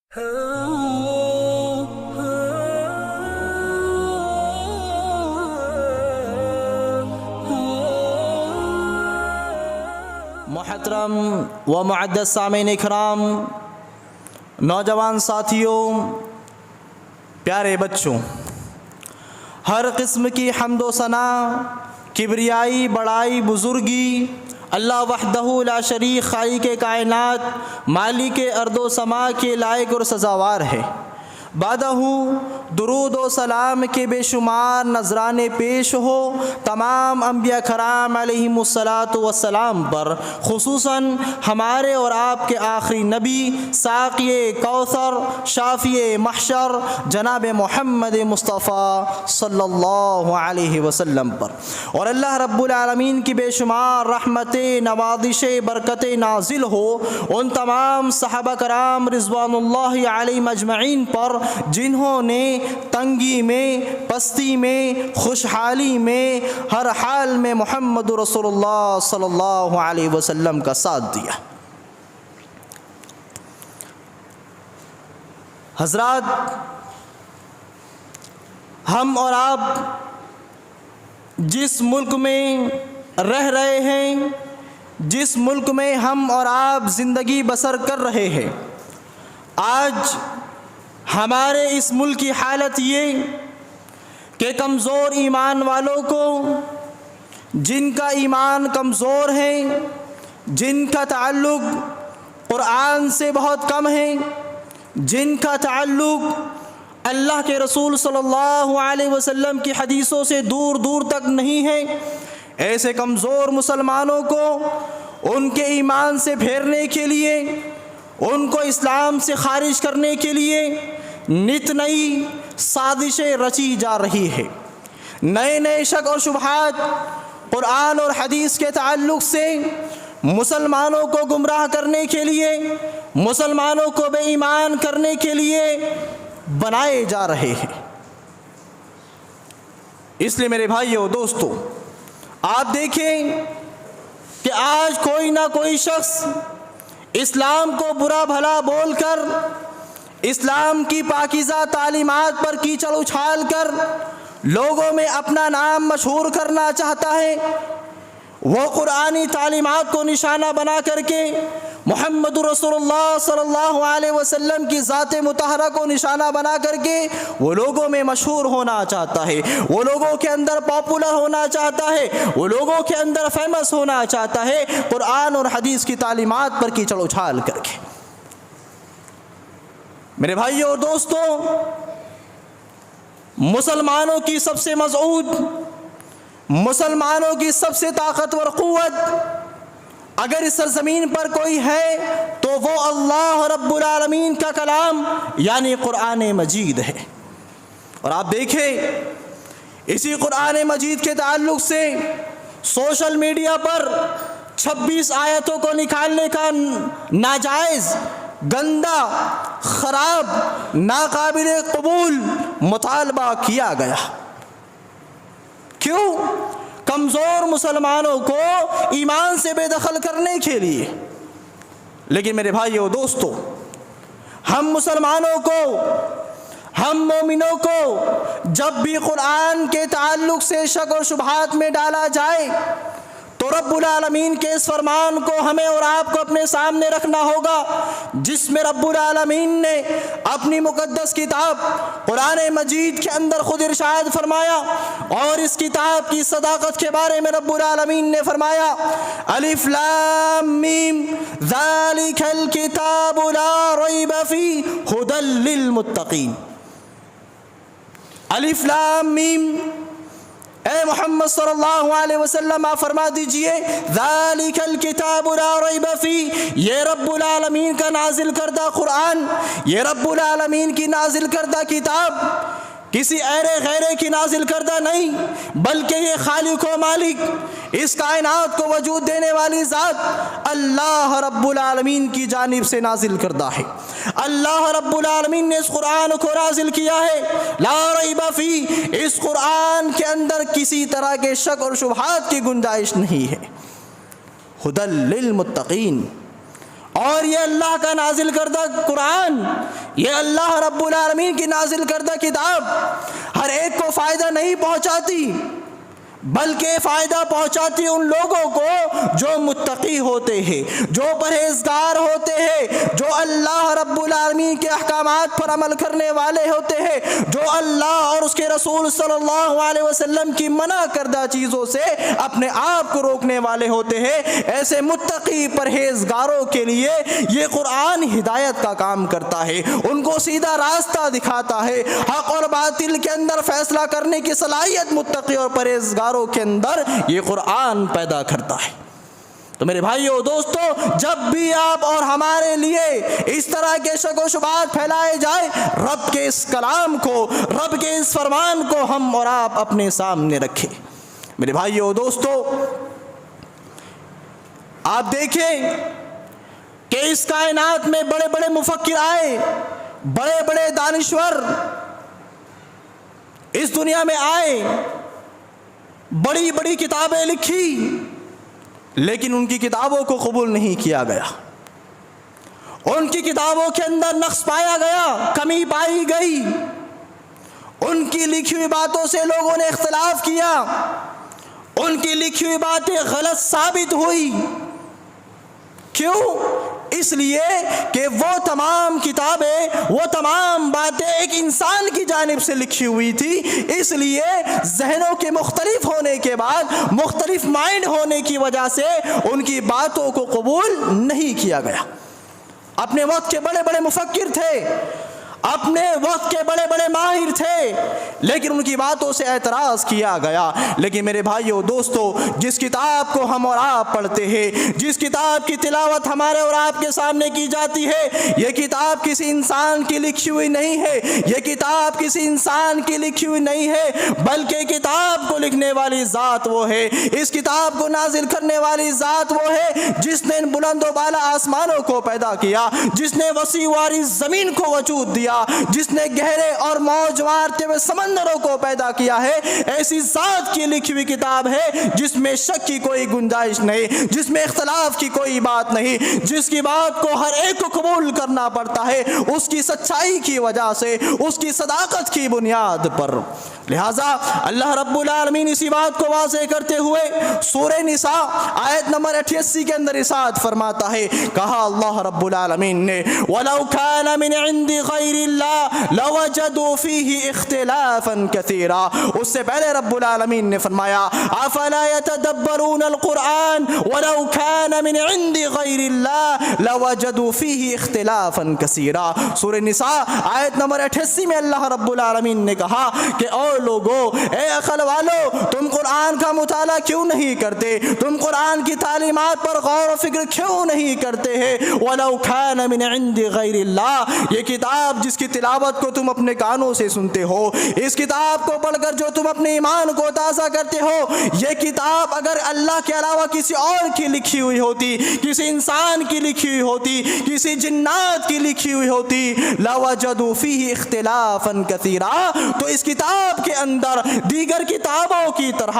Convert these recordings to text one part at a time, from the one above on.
محترم و معزز سامعین اکرام، نوجوان ساتھیوں، پیارے بچوں، ہر قسم کی حمد و ثنا، کبریائی، بڑائی، بزرگی اللہ وحدہ لا شریک خالق کائنات مالک ارض و سما کے لائق اور سزاوار ہے۔ بعدہ درود و سلام کے بے شمار نذرانے پیش ہو تمام انبیاء کرام علیہم الصلاۃ والسلام پر، خصوصاً ہمارے اور آپ کے آخری نبی ساقی کوثر شافی محشر جناب محمد مصطفیٰ صلی اللہ علیہ وسلم پر، اور اللہ رب العالمین کی بے شمار رحمتیں، نوازشیں، برکتیں نازل ہو ان تمام صحابہ کرام رضوان اللہ علیہم اجمعین پر جنہوں نے تنگی میں، پستی میں، خوشحالی میں، ہر حال میں محمد رسول اللہ صلی اللہ علیہ وسلم کا ساتھ دیا۔ حضرات، ہم اور آپ جس ملک میں رہ رہے ہیں، جس ملک میں ہم اور آپ زندگی بسر کر رہے ہیں، آج ہمارے اس ملک کی حالت یہ کہ کمزور ایمان والوں کو، جن کا ایمان کمزور ہے، جن کا تعلق قرآن سے بہت کم ہے، جن کا تعلق اللہ کے رسول صلی اللہ علیہ وسلم کی حدیثوں سے دور دور تک نہیں ہے، ایسے کمزور مسلمانوں کو ان کے ایمان سے پھیرنے کے لیے، ان کو اسلام سے خارج کرنے کے لیے نت نئی سازشیں رچی جا رہی ہے۔ نئے نئے شک اور شبہات قرآن اور حدیث کے تعلق سے مسلمانوں کو گمراہ کرنے کے لیے، مسلمانوں کو بے ایمان کرنے کے لیے بنائے جا رہے ہیں۔ اس لیے میرے بھائیو، دوستو، آپ دیکھیں کہ آج کوئی نہ کوئی شخص اسلام کو برا بھلا بول کر، اسلام کی پاکیزہ تعلیمات پر کیچڑ اچھال کر لوگوں میں اپنا نام مشہور کرنا چاہتا ہے۔ وہ قرآنی تعلیمات کو نشانہ بنا کر کے، محمد رسول اللہ صلی اللہ علیہ وسلم کی ذات مطہرہ کو نشانہ بنا کر کے وہ لوگوں میں مشہور ہونا چاہتا ہے، وہ لوگوں کے اندر پاپولر ہونا چاہتا ہے، وہ لوگوں کے اندر فیمس ہونا چاہتا ہے، قرآن اور حدیث کی تعلیمات پر کیچڑ اچھال کر کے۔ میرے بھائیو اور دوستو، مسلمانوں کی سب سے مضعود، مسلمانوں کی سب سے طاقتور قوت اگر اس سرزمین پر کوئی ہے تو وہ اللہ رب العالمین کا کلام یعنی قرآن مجید ہے۔ اور آپ دیکھیں، اسی قرآن مجید کے تعلق سے سوشل میڈیا پر 26 آیتوں کو نکالنے کا ناجائز، گندا، خراب، ناقابل قبول مطالبہ کیا گیا۔ کیوں؟ کمزور مسلمانوں کو ایمان سے بے دخل کرنے کے لیے۔ لیکن میرے بھائیو دوستو، ہم مسلمانوں کو، ہم مومنوں کو جب بھی قرآن کے تعلق سے شک اور شبہات میں ڈالا جائے تو رب العالمین کے اس فرمان کو ہمیں اور آپ کو اپنے سامنے رکھنا ہوگا، جس میں رب العالمین نے اپنی مقدس کتاب قرآن مجید کے اندر خود ارشاد فرمایا، اور اس کتاب کی صداقت کے بارے میں رب العالمین نے فرمایا، الف لام میم ذالک الکتاب لا ریب فیہ ھدی للمتقین۔ الف لام میم، اے محمد صلی اللہ علیہ وسلم آپ فرما دیجئے، ذالک الکتاب لا ریب فیہ، یہ رب العالمین کا نازل کردہ قرآن، یہ رب العالمین کی نازل کردہ کتاب کسی غیرے کی نازل کردہ نہیں، بلکہ یہ خالق و مالک، اس کائنات کو وجود دینے والی ذات اللہ رب العالمین کی جانب سے نازل کردہ ہے۔ اللہ رب العالمین نے اس قرآن کو نازل کیا ہے، لا ریب فیہ، اس قرآن کے اندر کسی طرح کے شک اور شبہات کی گنجائش نہیں ہے، ھدی للمتقین، اور یہ اللہ کا نازل کردہ قرآن، یہ اللہ رب العالمین کی نازل کردہ کتاب ہر ایک کو فائدہ نہیں پہنچاتی، بلکہ فائدہ پہنچاتی ان لوگوں کو جو متقی ہوتے ہیں، جو پرہیزگار ہوتے ہیں، جو اللہ رب العالمین کے احکامات پر عمل کرنے والے ہوتے ہیں، جو اللہ اور اس کے رسول صلی اللہ علیہ وسلم کی منع کردہ چیزوں سے اپنے آپ کو روکنے والے ہوتے ہیں۔ ایسے متقی پرہیزگاروں کے لیے یہ قرآن ہدایت کا کام کرتا ہے، ان کو سیدھا راستہ دکھاتا ہے، حق اور باطل کے اندر فیصلہ کرنے کی صلاحیت متقی اور پرہیزگاروں کے اندر یہ قرآن پیدا کرتا ہے۔ تو میرے بھائیو دوستو، جب بھی آپ اور ہمارے لیے اس طرح کے شک و شبہات پھیلائے جائے، رب کے اس کلام کو، رب کے اس فرمان کو ہم اور آپ اپنے سامنے رکھیں۔ میرے بھائیو دوستو، آپ دیکھیں کہ اس کائنات میں بڑے بڑے مفکر آئے، بڑے بڑے دانشور اس دنیا میں آئے، بڑی بڑی کتابیں لکھی، لیکن ان کی کتابوں کو قبول نہیں کیا گیا، ان کی کتابوں کے اندر نقص پایا گیا، کمی پائی گئی، ان کی لکھی ہوئی باتوں سے لوگوں نے اختلاف کیا، ان کی لکھی ہوئی باتیں غلط ثابت ہوئی۔ کیوں؟ اس لیے کہ وہ تمام کتابیں، وہ تمام باتیں ایک انسان کی جانب سے لکھی ہوئی تھی، اس لیے ذہنوں کے مختلف ہونے کے بعد، مختلف مائنڈ ہونے کی وجہ سے ان کی باتوں کو قبول نہیں کیا گیا۔ اپنے وقت کے بڑے بڑے مفکر تھے، اپنے وقت کے بڑے بڑے ماہر تھے، لیکن ان کی باتوں سے اعتراض کیا گیا۔ لیکن میرے بھائیو دوستو، جس کتاب کو ہم اور آپ پڑھتے ہیں، جس کتاب کی تلاوت ہمارے اور آپ کے سامنے کی جاتی ہے، یہ کتاب کسی انسان کی لکھی ہوئی نہیں ہے، یہ کتاب کسی انسان کی لکھی ہوئی نہیں ہے، بلکہ کتاب کو لکھنے والی ذات وہ ہے، اس کتاب کو نازل کرنے والی ذات وہ ہے جس نے ان بلند و بالا آسمانوں کو پیدا کیا، جس نے وسیع واری زمین کو وجود دیا، جس نے گہرے اور موج مارتے ہوئے سمندروں کو پیدا کیا ہے۔ ایسی ذات کی لکھی ہوئی کتاب ہے جس میں شک کی کوئی گنجائش نہیں، جس میں اختلاف کی کوئی بات نہیں، جس کی بات کو ہر ایک کو قبول کرنا پڑتا ہے اس کی سچائی کی وجہ سے، اس کی صداقت کی بنیاد پر۔ لہٰذا اللہ رب العالمین اسی بات کو واضح کرتے ہوئے سورہ نساء آیت نمبر 88 کے اندر ارشاد فرماتا ہے، کہا اللہ رب العالمین نے وَلَوْ كَانَ مِنْ عِنْدِ غَيْرِ اللَّهِ لَوَجَدُوا فِيهِ اخْتِلَافًا كَثِيرًا۔ اس سے پہلے رب العالمین نے فرمایا أَفَلَا يَتَدَبَّرُونَ الْقُرْآنَ وَلَوْ كَانَ مِنْ عِنْدِ غَيْرِ اللَّهِ لَوَجَدُوا فِيهِ اخْتِلَافًا كَثِيرًا۔ سورہ نساء آیت نمبر 88 میں اللہ رب العالمین نے کہا کہ اور لوگو، اے عقل والو، تم قرآن کا مطالعہ کیوں نہیں کرتے؟ تم قرآن کی تعلیمات پر غور و فکر کیوں نہیں کرتے ہیں؟ وَلَوْ كَانَ مِنْ عِنْدِ غَيْرِ اللَّهِ، یہ کتاب جس کی تلاوت کو تم اپنے کانوں سے سنتے ہو، اس کتاب کو پڑھ کر جو تم اپنے ایمان کو تازہ کرتے ہو، یہ کتاب اگر اللہ کے علاوہ کسی اور کی لکھی ہوئی ہوتی، کسی انسان کی لکھی ہوئی ہوتی، کسی جنات کی لکھی ہوئی ہوتی، لَوَجَدُوا فِيهِ اخْتِلَافًا كَثِيرًا، تو اس کتاب کے اندر دیگر کتابوں کی طرح،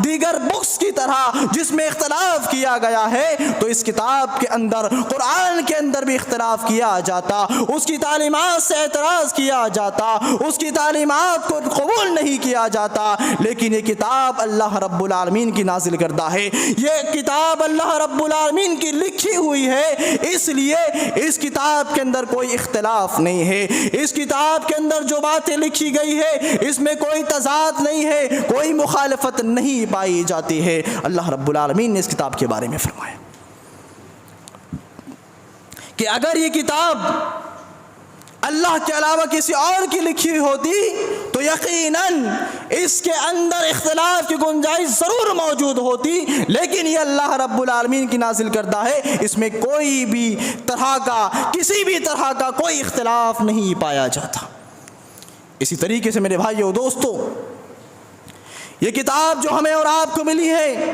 دیگر بکس کی طرح جس میں اختلاف کیا گیا ہے، تو اس کتاب کے اندر، قرآن کے اندر بھی اختلاف کیا جاتا، اس کی تعلیمات سے اعتراض کیا جاتا، اس کی تعلیمات کو قبول نہیں کیا جاتا۔ لیکن یہ کتاب اللہ رب العالمین کی نازل کردہ ہے، یہ کتاب اللہ رب العالمین کی لکھی ہوئی ہے، اس لیے اس کتاب کے اندر کوئی اختلاف نہیں ہے، اس کتاب کے اندر جو باتیں لکھی گئی ہے اس میں کوئی تضاد نہیں ہے، کوئی مخالفت نہیں پائی جاتی ہے۔ اللہ رب العالمین نے اس کتاب کے بارے میں فرمایا کہ اگر یہ کتاب اللہ کے علاوہ کسی اور کی لکھی ہوئی ہوتی تو یقیناً اس کے اندر اختلاف کی گنجائش ضرور موجود ہوتی، لیکن یہ اللہ رب العالمین کی نازل کردہ ہے، اس میں کوئی بھی طرح کا، کسی بھی طرح کا کوئی اختلاف نہیں پایا جاتا۔ اسی طریقے سے میرے بھائیو دوستو، یہ کتاب جو ہمیں اور آپ کو ملی ہے،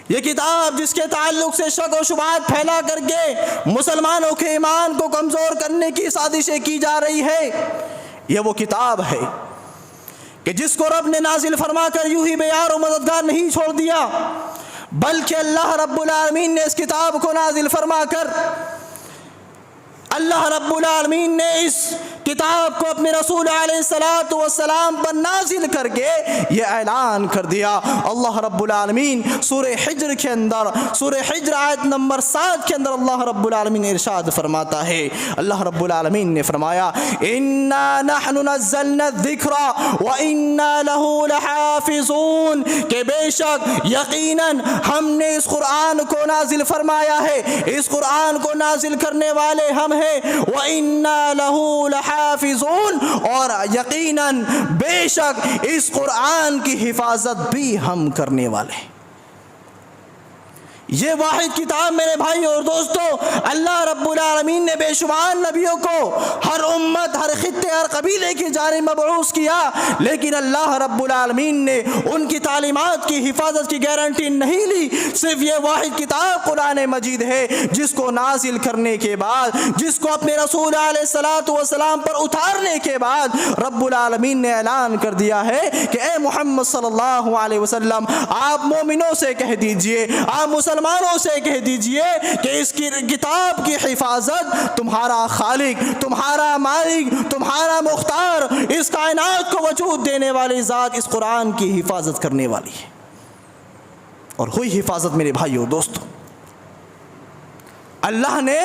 یہ کتاب جس کے تعلق سے شک و شبہات پھیلا کر کے مسلمانوں کے ایمان کو کمزور کرنے کی سازشیں کی جا رہی ہے، یہ وہ کتاب ہے کہ جس کو رب نے نازل فرما کر یوں ہی بے یار و مددگار نہیں چھوڑ دیا، بلکہ اللہ رب العالمین نے اس کتاب کو نازل فرما کر اللہ رب العالمین نے اس کتاب کو اپنے رسول علیہ الصلوۃ والسلام پر نازل کر کے یہ اعلان کر دیا۔ اللہ رب العالمین سورہ حجر کے اندر، سورہ حجر آیت نمبر 7 کے اندر اللہ رب العالمین ارشاد فرماتا ہے، اللہ رب العالمین نے فرمایا انا نحن نزلنا الذکر وانا له لحافظون، کہ بے شک یقیناً ہم نے اس قرآن کو نازل فرمایا ہے، اس قرآن کو نازل کرنے والے ہم ہیں، وَإِنَّا لَهُ لَحَافِظُونَ، اور یقیناً بے شک اس قرآن کی حفاظت بھی ہم کرنے والے ہیں۔ یہ واحد کتاب میرے بھائی اور دوستو، اللہ رب العالمین نے بے شمار نبیوں کو ہر امت، ہر خطے، ہر قبیلے کی جانب مبعوث کیا، لیکن اللہ رب العالمین نے ان کی تعلیمات کی حفاظت کی گارنٹی نہیں لی۔ صرف یہ واحد کتاب قرآن مجید ہے جس کو نازل کرنے کے بعد، جس کو اپنے رسول علیہ الصلوۃ والسلام پر اتارنے کے بعد رب العالمین نے اعلان کر دیا ہے کہ اے محمد صلی اللہ علیہ وسلم، آپ مومنوں سے کہہ دیجئے، آپ مسلمانوں سے کہہ دیجئے کہ اس کی کتاب کی حفاظت تمہارا خالق، تمہارا مالک، تمہارا مختار، اس کائنات کو وجود دینے والی ذات اس قرآن کی حفاظت کرنے والی ہے۔ اور ہوئی حفاظت میرے بھائیو دوستو، اللہ نے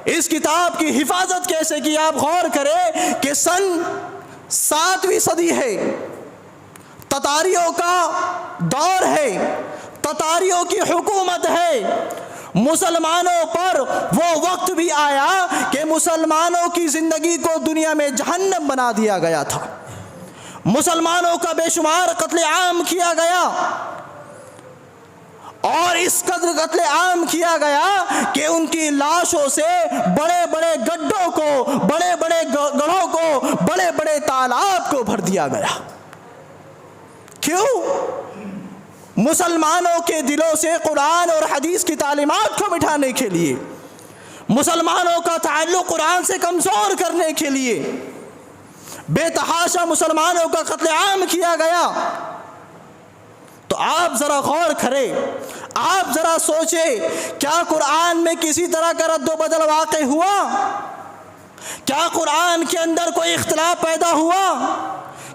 اس کتاب کی حفاظت کیسے کی؟ آپ غور کریں کہ سن 7ویں صدی ہے، تتاریوں کا دور ہے، تتاریوں کی حکومت ہے، مسلمانوں پر وہ وقت بھی آیا کہ مسلمانوں کی زندگی کو دنیا میں جہنم بنا دیا گیا تھا، مسلمانوں کا بے شمار قتل عام کیا گیا، اور اس قدر قتل عام کیا گیا کہ ان کی لاشوں سے بڑے بڑے گڈھوں کو، بڑے بڑے گڑھوں کو، بڑے بڑے تالاب کو بھر دیا گیا۔ کیوں؟ مسلمانوں کے دلوں سے قرآن اور حدیث کی تعلیمات کو مٹھانے کے لیے، مسلمانوں کا تعلق قرآن سے کمزور کرنے کے لیے بے تحاشا مسلمانوں کا قتل عام کیا گیا۔ تو آپ ذرا غور کریں، آپ ذرا سوچیں، کیا قرآن میں کسی طرح کا رد و بدل واقع ہوا؟ کیا قرآن کے اندر کوئی اختلاف پیدا ہوا؟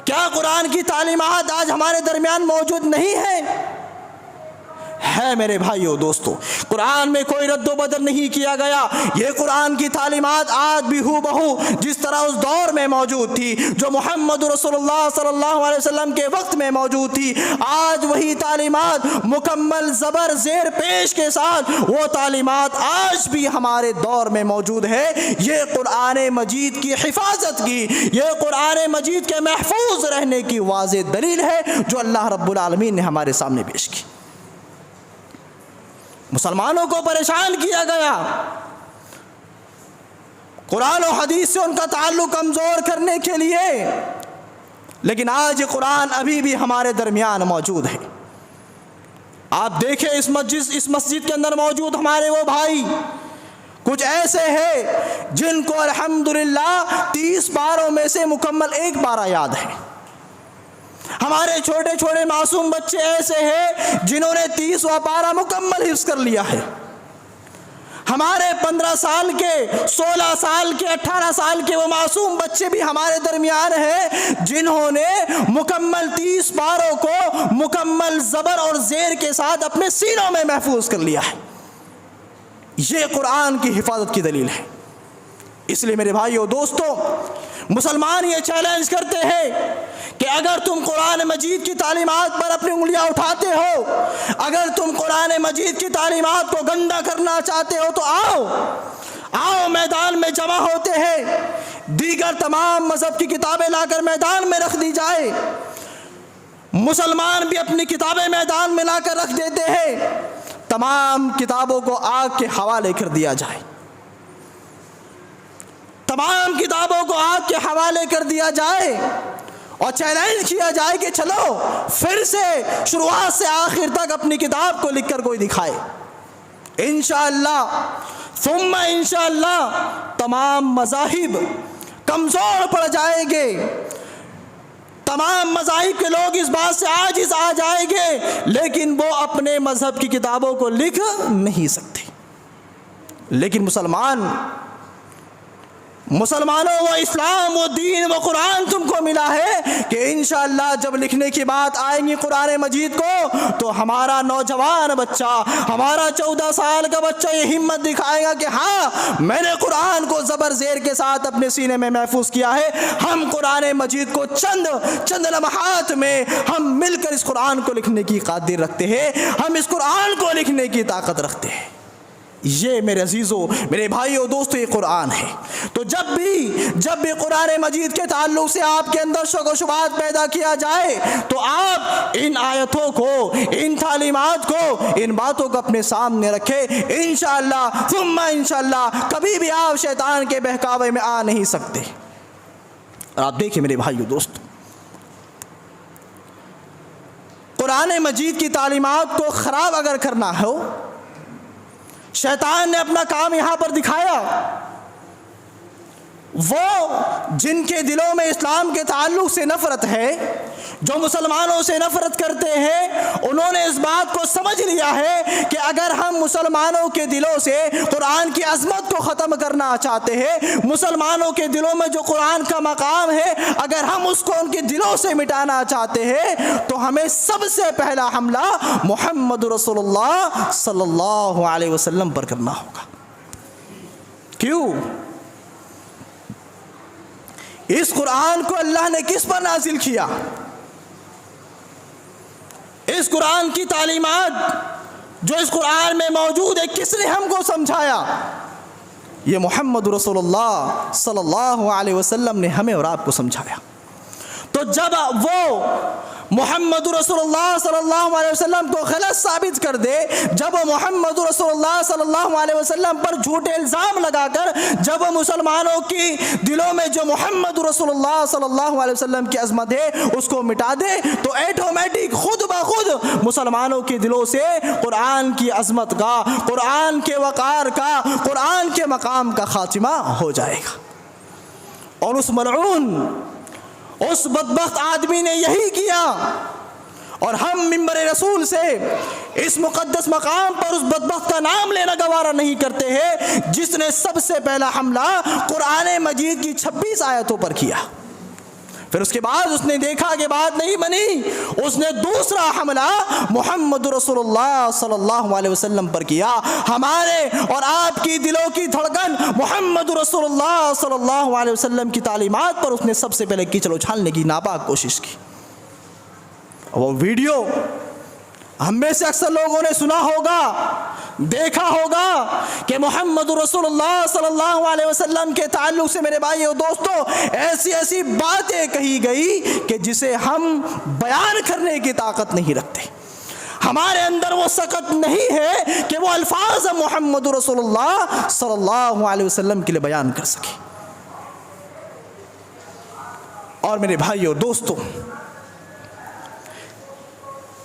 کیا قرآن کی تعلیمات آج ہمارے درمیان موجود نہیں ہے میرے بھائیو دوستو؟ قرآن میں کوئی رد و بدل نہیں کیا گیا۔ یہ قرآن کی تعلیمات آج بھی ہو بہو جس طرح اس دور میں موجود تھی، جو محمد رسول اللہ صلی اللہ علیہ وسلم کے وقت میں موجود تھی، آج وہی تعلیمات مکمل زبر زیر پیش کے ساتھ وہ تعلیمات آج بھی ہمارے دور میں موجود ہے۔ یہ قرآن مجید کی حفاظت کی، یہ قرآن مجید کے محفوظ رہنے کی واضح دلیل ہے جو اللہ رب العالمین نے ہمارے سامنے پیش کی۔ مسلمانوں کو پریشان کیا گیا، قرآن و حدیث سے ان کا تعلق کمزور کرنے کے لیے، لیکن آج قرآن ابھی بھی ہمارے درمیان موجود ہے۔ آپ دیکھیں اس مسجد کے اندر موجود ہمارے وہ بھائی کچھ ایسے ہیں جن کو الحمدللہ 30 پاروں میں سے مکمل 1 پارہ یاد ہے۔ ہمارے چھوٹے چھوٹے معصوم بچے ایسے ہیں جنہوں نے 30واں پارہ مکمل حفظ کر لیا ہے۔ ہمارے 15 سال کے، 16 سال کے، 18 سال کے وہ معصوم بچے بھی ہمارے درمیان ہیں جنہوں نے مکمل 30 پاروں کو مکمل زبر اور زیر کے ساتھ اپنے سینوں میں محفوظ کر لیا ہے۔ یہ قرآن کی حفاظت کی دلیل ہے۔ اس لیے میرے بھائیو دوستو، مسلمان یہ چیلنج کرتے ہیں کہ اگر تم قرآن مجید کی تعلیمات پر اپنی انگلیاں اٹھاتے ہو، اگر تم قرآن مجید کی تعلیمات کو گندا کرنا چاہتے ہو تو آؤ میدان میں جمع ہوتے ہیں، دیگر تمام مذہب کی کتابیں لا کر میدان میں رکھ دی جائے، مسلمان بھی اپنی کتابیں میدان میں لا کر رکھ دیتے ہیں، تمام کتابوں کو آگ کے حوالے کر دیا جائے، تمام کتابوں کو آگ کے حوالے کر دیا جائے اور چیلنج کیا جائے کہ چلو پھر سے شروعات سے آخر تک اپنی کتاب کو لکھ کر کوئی دکھائے۔ انشاءاللہ ثم انشاءاللہ تمام مذاہب کمزور پڑ جائیں گے، تمام مذاہب کے لوگ اس بات سے عاجز آ جائیں گے، لیکن وہ اپنے مذہب کی کتابوں کو لکھ نہیں سکتے۔ لیکن مسلمان مسلمانوں وہ اسلام وہ دین وہ قرآن تم کو ملا ہے کہ انشاءاللہ جب لکھنے کی بات آئیں گی قرآن مجید کو تو ہمارا نوجوان بچہ ہمارا 14 سال کا بچہ یہ ہمت دکھائے گا کہ ہاں میں نے قرآن کو زبر زیر کے ساتھ اپنے سینے میں محفوظ کیا ہے. ہم قرآن مجید کو چند لمحات میں ہم مل کر اس قرآن کو لکھنے کی قادر رکھتے ہیں, ہم اس قرآن کو لکھنے کی طاقت رکھتے ہیں. یہ میرے عزیزوں میرے بھائیوں دوستو یہ قرآن ہے. تو جب بھی قرآن مجید کے تعلق سے آپ کے اندر شک و شبہات پیدا کیا جائے تو آپ ان آیتوں کو ان تعلیمات کو ان باتوں کو اپنے سامنے رکھیں. انشاءاللہ ثم انشاءاللہ کبھی بھی آپ شیطان کے بہکاوے میں آ نہیں سکتے. اور آپ دیکھیں میرے بھائیوں دوستو قرآن مجید کی تعلیمات کو خراب اگر کرنا ہو, شیطان نے اپنا کام یہاں پر دکھایا. وہ جن کے دلوں میں اسلام کے تعلق سے نفرت ہے, جو مسلمانوں سے نفرت کرتے ہیں, انہوں نے اس بات کو سمجھ لیا ہے کہ اگر ہم مسلمانوں کے دلوں سے قرآن کی عظمت کو ختم کرنا چاہتے ہیں, مسلمانوں کے دلوں میں جو قرآن کا مقام ہے اگر ہم اس کو ان کے دلوں سے مٹانا چاہتے ہیں تو ہمیں سب سے پہلا حملہ محمد رسول اللہ صلی اللہ علیہ وسلم پر کرنا ہوگا. کیوں؟ اس قرآن کو اللہ نے کس پر نازل کیا؟ اس قرآن کی تعلیمات جو اس قرآن میں موجود ہے کس نے ہم کو سمجھایا؟ یہ محمد رسول اللہ صلی اللہ علیہ وسلم نے ہمیں اور آپ کو سمجھایا. تو جب وہ محمد رسول اللہ صلی اللہ علیہ وسلم کو غلط ثابت کر دے, جب وہ محمد رسول اللہ صلی اللہ علیہ وسلم پر جھوٹے الزام لگا کر جب وہ مسلمانوں کی دلوں میں جو محمد رسول اللہ صلی اللہ علیہ وسلم کی عظمت ہے اس کو مٹا دے تو ایٹومیٹک خود بخود مسلمانوں کے دلوں سے قرآن کی عظمت کا, قرآن کے وقار کا, قرآن کے مقام کا خاتمہ ہو جائے گا. اور اس ملعون اس بدبخت آدمی نے یہی کیا. اور ہم ممبر رسول سے اس مقدس مقام پر اس بدبخت کا نام لینا گوارا نہیں کرتے ہیں جس نے سب سے پہلا حملہ قرآن مجید کی 26 آیتوں پر کیا. پھر اس کے بعد اس نے دیکھا کہ بات نہیں بنی, اس نے دوسرا حملہ محمد رسول اللہ صلی اللہ علیہ وسلم پر کیا. ہمارے اور آپ کی دلوں کی دھڑکن محمد رسول اللہ صلی اللہ علیہ وسلم کی تعلیمات پر اس نے سب سے پہلے کیچڑ اچھالنے کی ناپاک کوشش کی. وہ ویڈیو ہم میں سے اکثر لوگوں نے سنا ہوگا, دیکھا ہوگا کہ محمد رسول اللہ صلی اللہ علیہ وسلم کے تعلق سے میرے بھائی اور دوستو ایسی باتیں کہی گئی کہ جسے ہم بیان کرنے کی طاقت نہیں رکھتے. ہمارے اندر وہ سخت نہیں ہے کہ وہ الفاظ محمد رسول اللہ صلی اللہ علیہ وسلم کے لیے بیان کر سکے. اور میرے بھائی اور دوستو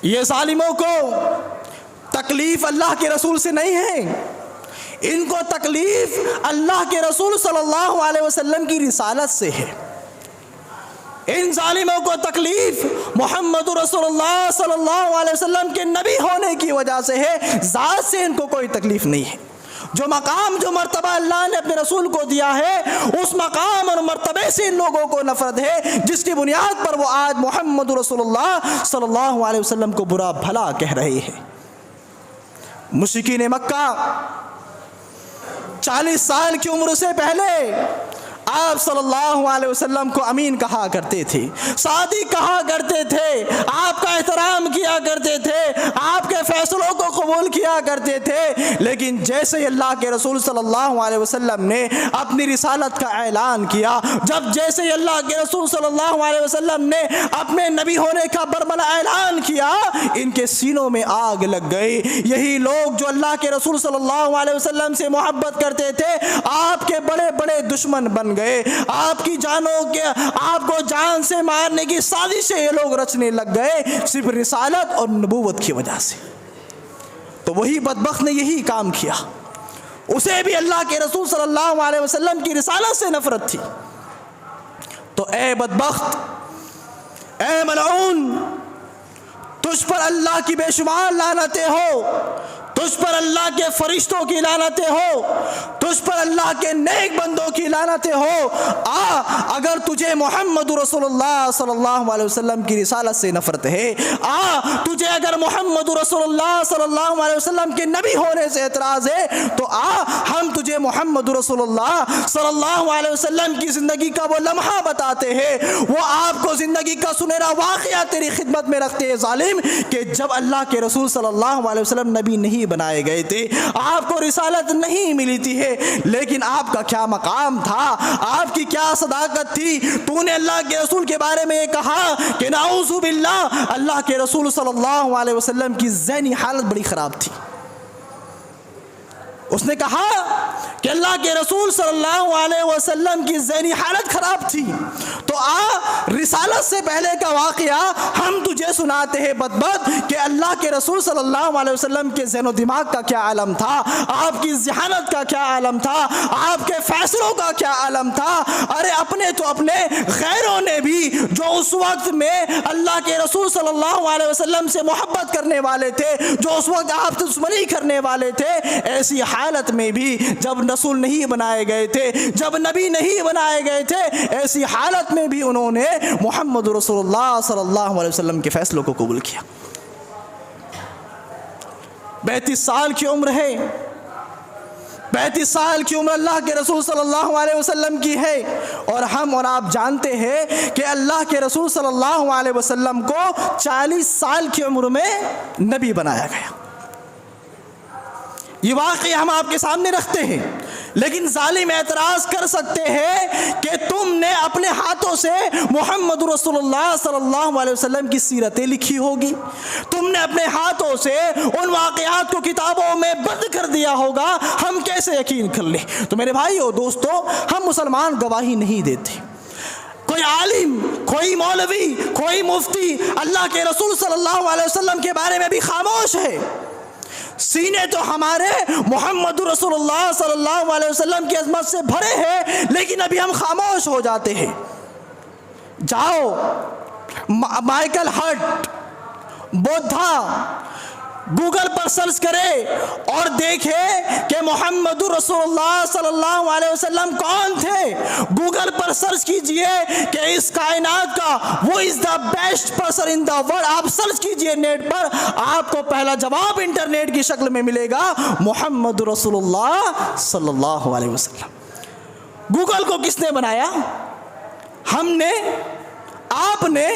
یہ ظالموں کو تکلیف اللہ کے رسول سے نہیں ہے, ان کو تکلیف اللہ کے رسول صلی اللہ علیہ وسلم کی رسالت سے ہے. ان ظالموں کو تکلیف محمد رسول اللہ صلی اللہ علیہ وسلم کے نبی ہونے کی وجہ سے ہے, ذات سے ان کو کوئی تکلیف نہیں ہے. جو مقام جو مرتبہ اللہ نے اپنے رسول کو دیا ہے اس مقام اور مرتبے سے ان لوگوں کو نفرت ہے جس کی بنیاد پر وہ آج محمد رسول اللہ صلی اللہ علیہ وسلم کو برا بھلا کہہ رہے ہیں. مشرکین مکہ 40 سال کی عمر سے پہلے آپ صلی اللہ علیہ وسلم کو امین کہا کرتے تھے, صادق کہا کرتے تھے, آپ کا احترام کیا کرتے تھے, آپ کے فیصلوں کو قبول کیا کرتے تھے. لیکن جیسے ہی اللہ کے رسول صلی اللہ علیہ وسلم نے اپنی رسالت کا اعلان کیا, جیسے ہی اللہ کے رسول صلی اللہ علیہ وسلم نے اپنے نبی ہونے کا برملا اعلان کیا, ان کے سینوں میں آگ لگ گئی. یہی لوگ جو اللہ کے رسول صلی اللہ علیہ وسلم سے محبت کرتے تھے آپ کے بڑے بڑے دشمن بن گئے. آپ کی جانوں کے آپ کو جان سے مارنے کی سازشیں یہ لوگ رچنے لگ گئے صرف رسالت اور نبوت کی وجہ سے. تو وہی بدبخت نے یہی کام کیا, اسے بھی اللہ کے رسول صلی اللہ علیہ وسلم کی رسالت سے نفرت تھی. تو اے بدبخت, اے ملعون, تجھ پر اللہ کی بے شمار لعنتیں ہو, تجھ پر اللہ کے فرشتوں کی لعنتیں ہو، تجھ پر اللہ کے نیک بندوں کی لعنتیں ہو، اگر تجھے محمد رسول اللہ صلی اللہ علیہ وسلم کی رسالت سے نفرت ہے، تجھے اگر محمد رسول اللہ صلی اللہ علیہ وسلم کے نبی ہونے سے اعتراض ہے تو ہم تجھے محمد رسول اللہ صلی اللہ علیہ وسلم کی زندگی کا وہ لمحہ بتاتے ہیں، وہ آپ کو زندگی کا سنہرا واقعہ تیری خدمت میں رکھتے ہیں ظالم، کہ جب اللہ کے رسول صلی اللہ علیہ وسلم نبی نہیں بنائے گئے تھے، آپ کو رسالت نہیں ملی تھی ہے، لیکن آپ کا کیا مقام تھا، آپ کی کیا صداقت تھی، تو نے اللہ کے رسول کے بارے میں یہ کہا کہ نعوذ باللہ اللہ کے رسول صلی اللہ علیہ وسلم کی ذہنی حالت بڑی خراب تھی۔ اس نے کہا کہ اللہ کے رسول صلی اللہ علیہ وسلم کی ذہنی حالت خراب تھی، تو رسالت سے پہلے کا واقعہ ہم تجھے سناتے ہیں بدبخت کہ اللہ کے رسول صلی اللہ علیہ وسلم کے ذہن و دماغ کا کیا عالم تھا، آپ کی ذہانت کا کیا عالم تھا، آپ کے فیصلوں کا کیا عالم تھا۔ ارے اپنے تو اپنے، غیروں نے بھی جو اس وقت میں اللہ کے رسول صلی اللہ علیہ وسلم سے محبت کرنے والے تھے، جو اس وقت آپ سے دشمنی کرنے والے تھے، ایسی حالت میں بھی جب رسول نہیں بنائے گئے تھے، جب نبی نہیں بنائے گئے تھے، ایسی حالت میں بھی انہوں نے محمد رسول اللہ صلی اللہ علیہ وسلم کے فیصلوں کو قبول کیا۔ 32 سال کی عمر ہے، 35 سال کی عمر اللہ کے رسول صلی اللہ علیہ وسلم کی ہے، اور ہم اور آپ جانتے ہیں کہ اللہ کے رسول صلی اللہ علیہ وسلم کو 40 سال کی عمر میں نبی بنایا گیا۔ یہ واقعہ ہم آپ کے سامنے رکھتے ہیں، لیکن ظالم اعتراض کر سکتے ہیں کہ تم نے اپنے ہاتھوں سے محمد رسول اللہ صلی اللہ علیہ وسلم کی سیرتیں لکھی ہوگی، تم نے اپنے ہاتھوں سے ان واقعات کو کتابوں میں بند کر دیا ہوگا، ہم کیسے یقین کر لیں؟ تو میرے بھائیو دوستو، ہم مسلمان گواہی نہیں دیتے، کوئی عالم، کوئی مولوی، کوئی مفتی اللہ کے رسول صلی اللہ علیہ وسلم کے بارے میں بھی خاموش ہے۔ سینے تو ہمارے محمد رسول اللہ صلی اللہ علیہ وسلم کی عظمت سے بھرے ہیں، لیکن ابھی ہم خاموش ہو جاتے ہیں۔ جاؤ مائیکل ہرٹ، بودھا، گوگل پر سرچ کرے اور دیکھے کہ محمد رسول اللہ صلی اللہ علیہ وسلم کون تھے۔ گوگل پر سرچ کیجئے کہ اس کائنات کا وہ is the best person in the world, آپ سرچ کیجئے نیٹ پر، آپ کو پہلا جواب انٹرنیٹ کی شکل میں ملے گا، محمد رسول اللہ صلی اللہ علیہ وسلم۔ گوگل کو کس نے بنایا؟ ہم نے؟ آپ نے؟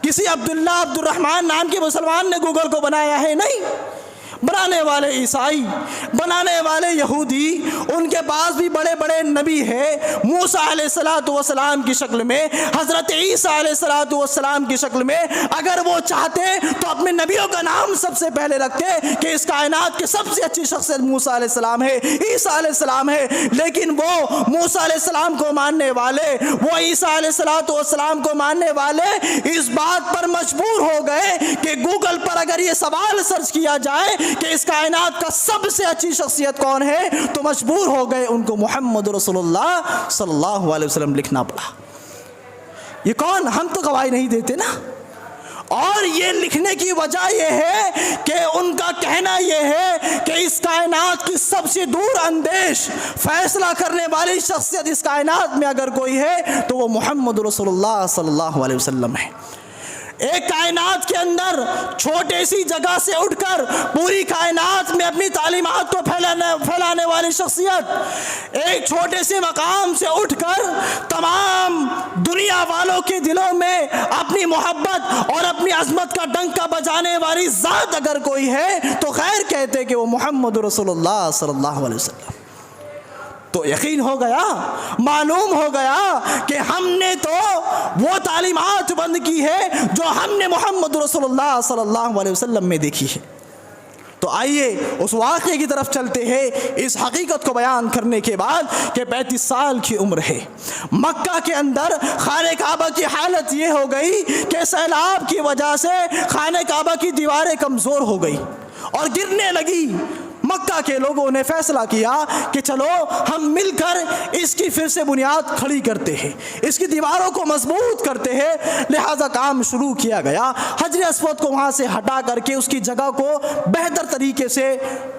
کسی عبداللہ عبد الرحمن نام کے مسلمان نے گوگل کو بنایا ہے؟ نہیں، بنانے والے عیسائی، بنانے والے یہودی، ان کے پاس بھی بڑے بڑے نبی ہیں، موسیٰ علیہ السلام کی شکل میں، حضرت عیسیٰ علیہ السلام کی شکل میں۔ اگر وہ چاہتے تو اپنے نبیوں کا نام سب سے پہلے رکھتے کہ اس کائنات کے سب سے اچھی شخصیت موسیٰ علیہ السلام ہے، عیسیٰ علیہ السلام ہے، لیکن وہ موسیٰ علیہ السلام کو ماننے والے، وہ عیسیٰ علیہ السلام کو ماننے والے اس بات پر مجبور ہو گئے کہ گوگل پر اگر یہ سوال سرچ کیا جائے کہ اس کائنات کا سب سے اچھی شخصیت کون ہے، تو مجبور ہو گئے ان کو محمد رسول اللہ صلی اللہ علیہ وسلم لکھنا پڑا۔ یہ کون؟ ہم تو گواہی نہیں دیتے نا، اور یہ لکھنے کی وجہ یہ ہے کہ ان کا کہنا یہ ہے کہ اس کائنات کی سب سے دور اندیش فیصلہ کرنے والی شخصیت اس کائنات میں اگر کوئی ہے تو وہ محمد رسول اللہ صلی اللہ علیہ وسلم ہے۔ ایک کائنات کے اندر چھوٹے سی جگہ سے اٹھ کر پوری کائنات میں اپنی تعلیمات کو پھیلانے والی شخصیت، ایک چھوٹے سے مقام سے اٹھ کر تمام دنیا والوں کے دلوں میں اپنی محبت اور اپنی عظمت کا ڈنکا بجانے والی ذات اگر کوئی ہے تو خیر کہتے کہ وہ محمد رسول اللہ صلی اللہ علیہ وسلم۔ تو یقین ہو گیا، معلوم ہو گیا کہ ہم نے تو وہ تعلیمات بند کی ہے جو ہم نے محمد رسول اللہ صلی اللہ علیہ وسلم میں دیکھی ہے۔ تو آئیے اس واقعے کی طرف چلتے ہیں، اس حقیقت کو بیان کرنے کے بعد کہ 35 سال کی عمر ہے، مکہ کے اندر خانہ کعبہ کی حالت یہ ہو گئی کہ سیلاب کی وجہ سے خانہ کعبہ کی دیواریں کمزور ہو گئی اور گرنے لگی، مکہ مکہ کے لوگوں نے فیصلہ کیا کہ چلو ہم مل کر اس کی پھر سے بنیاد کھڑی کرتے ہیں، اس کی دیواروں کو مضبوط کرتے ہیں۔ لہذا کام شروع کیا گیا، حجر اسود کو وہاں سے ہٹا کر کے اس کی جگہ کو بہتر طریقے سے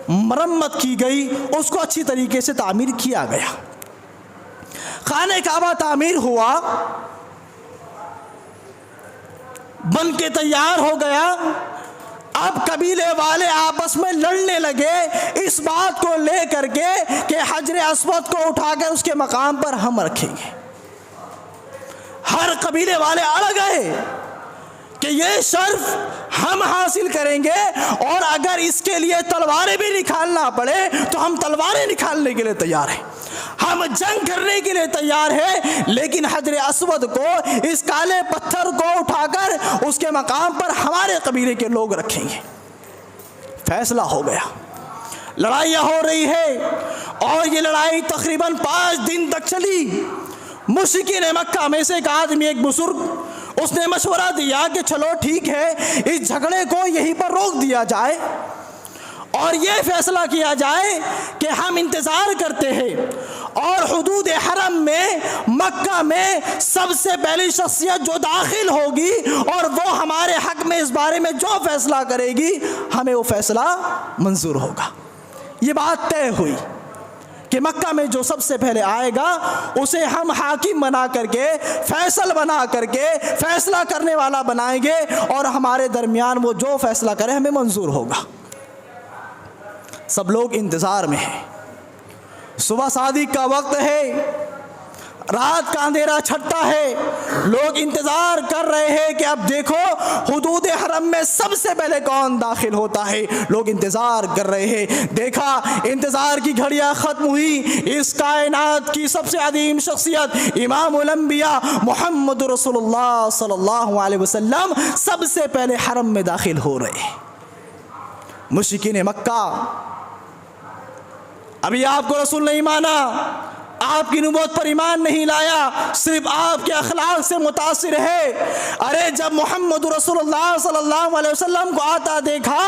مرمت کی گئی، اس کو اچھی طریقے سے تعمیر کیا گیا۔ خانہ کعبہ تعمیر ہوا، بن کے تیار ہو گیا۔ اب قبیلے والے آپس میں لڑنے لگے اس بات کو لے کر کے کہ حجر اسود کو اٹھا کر اس کے مقام پر ہم رکھیں گے۔ ہر قبیلے والے اڑ گئے کہ یہ شرف ہم حاصل کریں گے، اور اگر اس کے لیے تلواریں بھی نکالنا پڑے تو ہم تلواریں نکالنے کے لیے تیار ہیں، ہم جنگ کرنے کے لیے تیار ہیں، لیکن حجر اسود کو، اس کالے پتھر کو اٹھا کر اس کے مقام پر ہمارے قبیلے کے لوگ رکھیں گے۔ فیصلہ ہو گیا، لڑائیاں ہو رہی ہے، اور یہ لڑائی تقریباً 5 دن تک چلی۔ مشرکین مکہ میں سے ایک آدمی، ایک بزرگ، اس نے مشورہ دیا کہ چلو ٹھیک ہے، اس جھگڑے کو یہیں پر روک دیا جائے اور یہ فیصلہ کیا جائے کہ ہم انتظار کرتے ہیں، اور حدود حرم میں، مکہ میں سب سے پہلی شخصیت جو داخل ہوگی اور وہ ہمارے حق میں اس بارے میں جو فیصلہ کرے گی، ہمیں وہ فیصلہ منظور ہوگا۔ یہ بات طے ہوئی کہ مکہ میں جو سب سے پہلے آئے گا اسے ہم حاکم بنا کر کے، فیصل بنا کر کے، فیصلہ کرنے والا بنائیں گے، اور ہمارے درمیان وہ جو فیصلہ کرے ہمیں منظور ہوگا۔ سب لوگ انتظار میں ہیں، صبح صادق کا وقت ہے، رات کا اندھیرا چھٹا ہے، لوگ انتظار کر رہے ہیں کہ اب دیکھو حدود حرم میں سب سے پہلے کون داخل ہوتا ہے۔ لوگ انتظار کر رہے ہیں، دیکھا انتظار کی گھڑیاں ختم ہوئی، اس کائنات کی سب سے عظیم شخصیت امام الانبیاء محمد رسول اللہ صلی اللہ علیہ وسلم سب سے پہلے حرم میں داخل ہو رہے ہیں۔ مشرکین مکہ ابھی آپ کو رسول نہیں مانا، آپ کی نبوت پر ایمان نہیں لایا، صرف آپ کے اخلاق سے متاثر ہے۔ ارے جب محمد رسول اللہ صلی اللہ علیہ وسلم کو آتا دیکھا،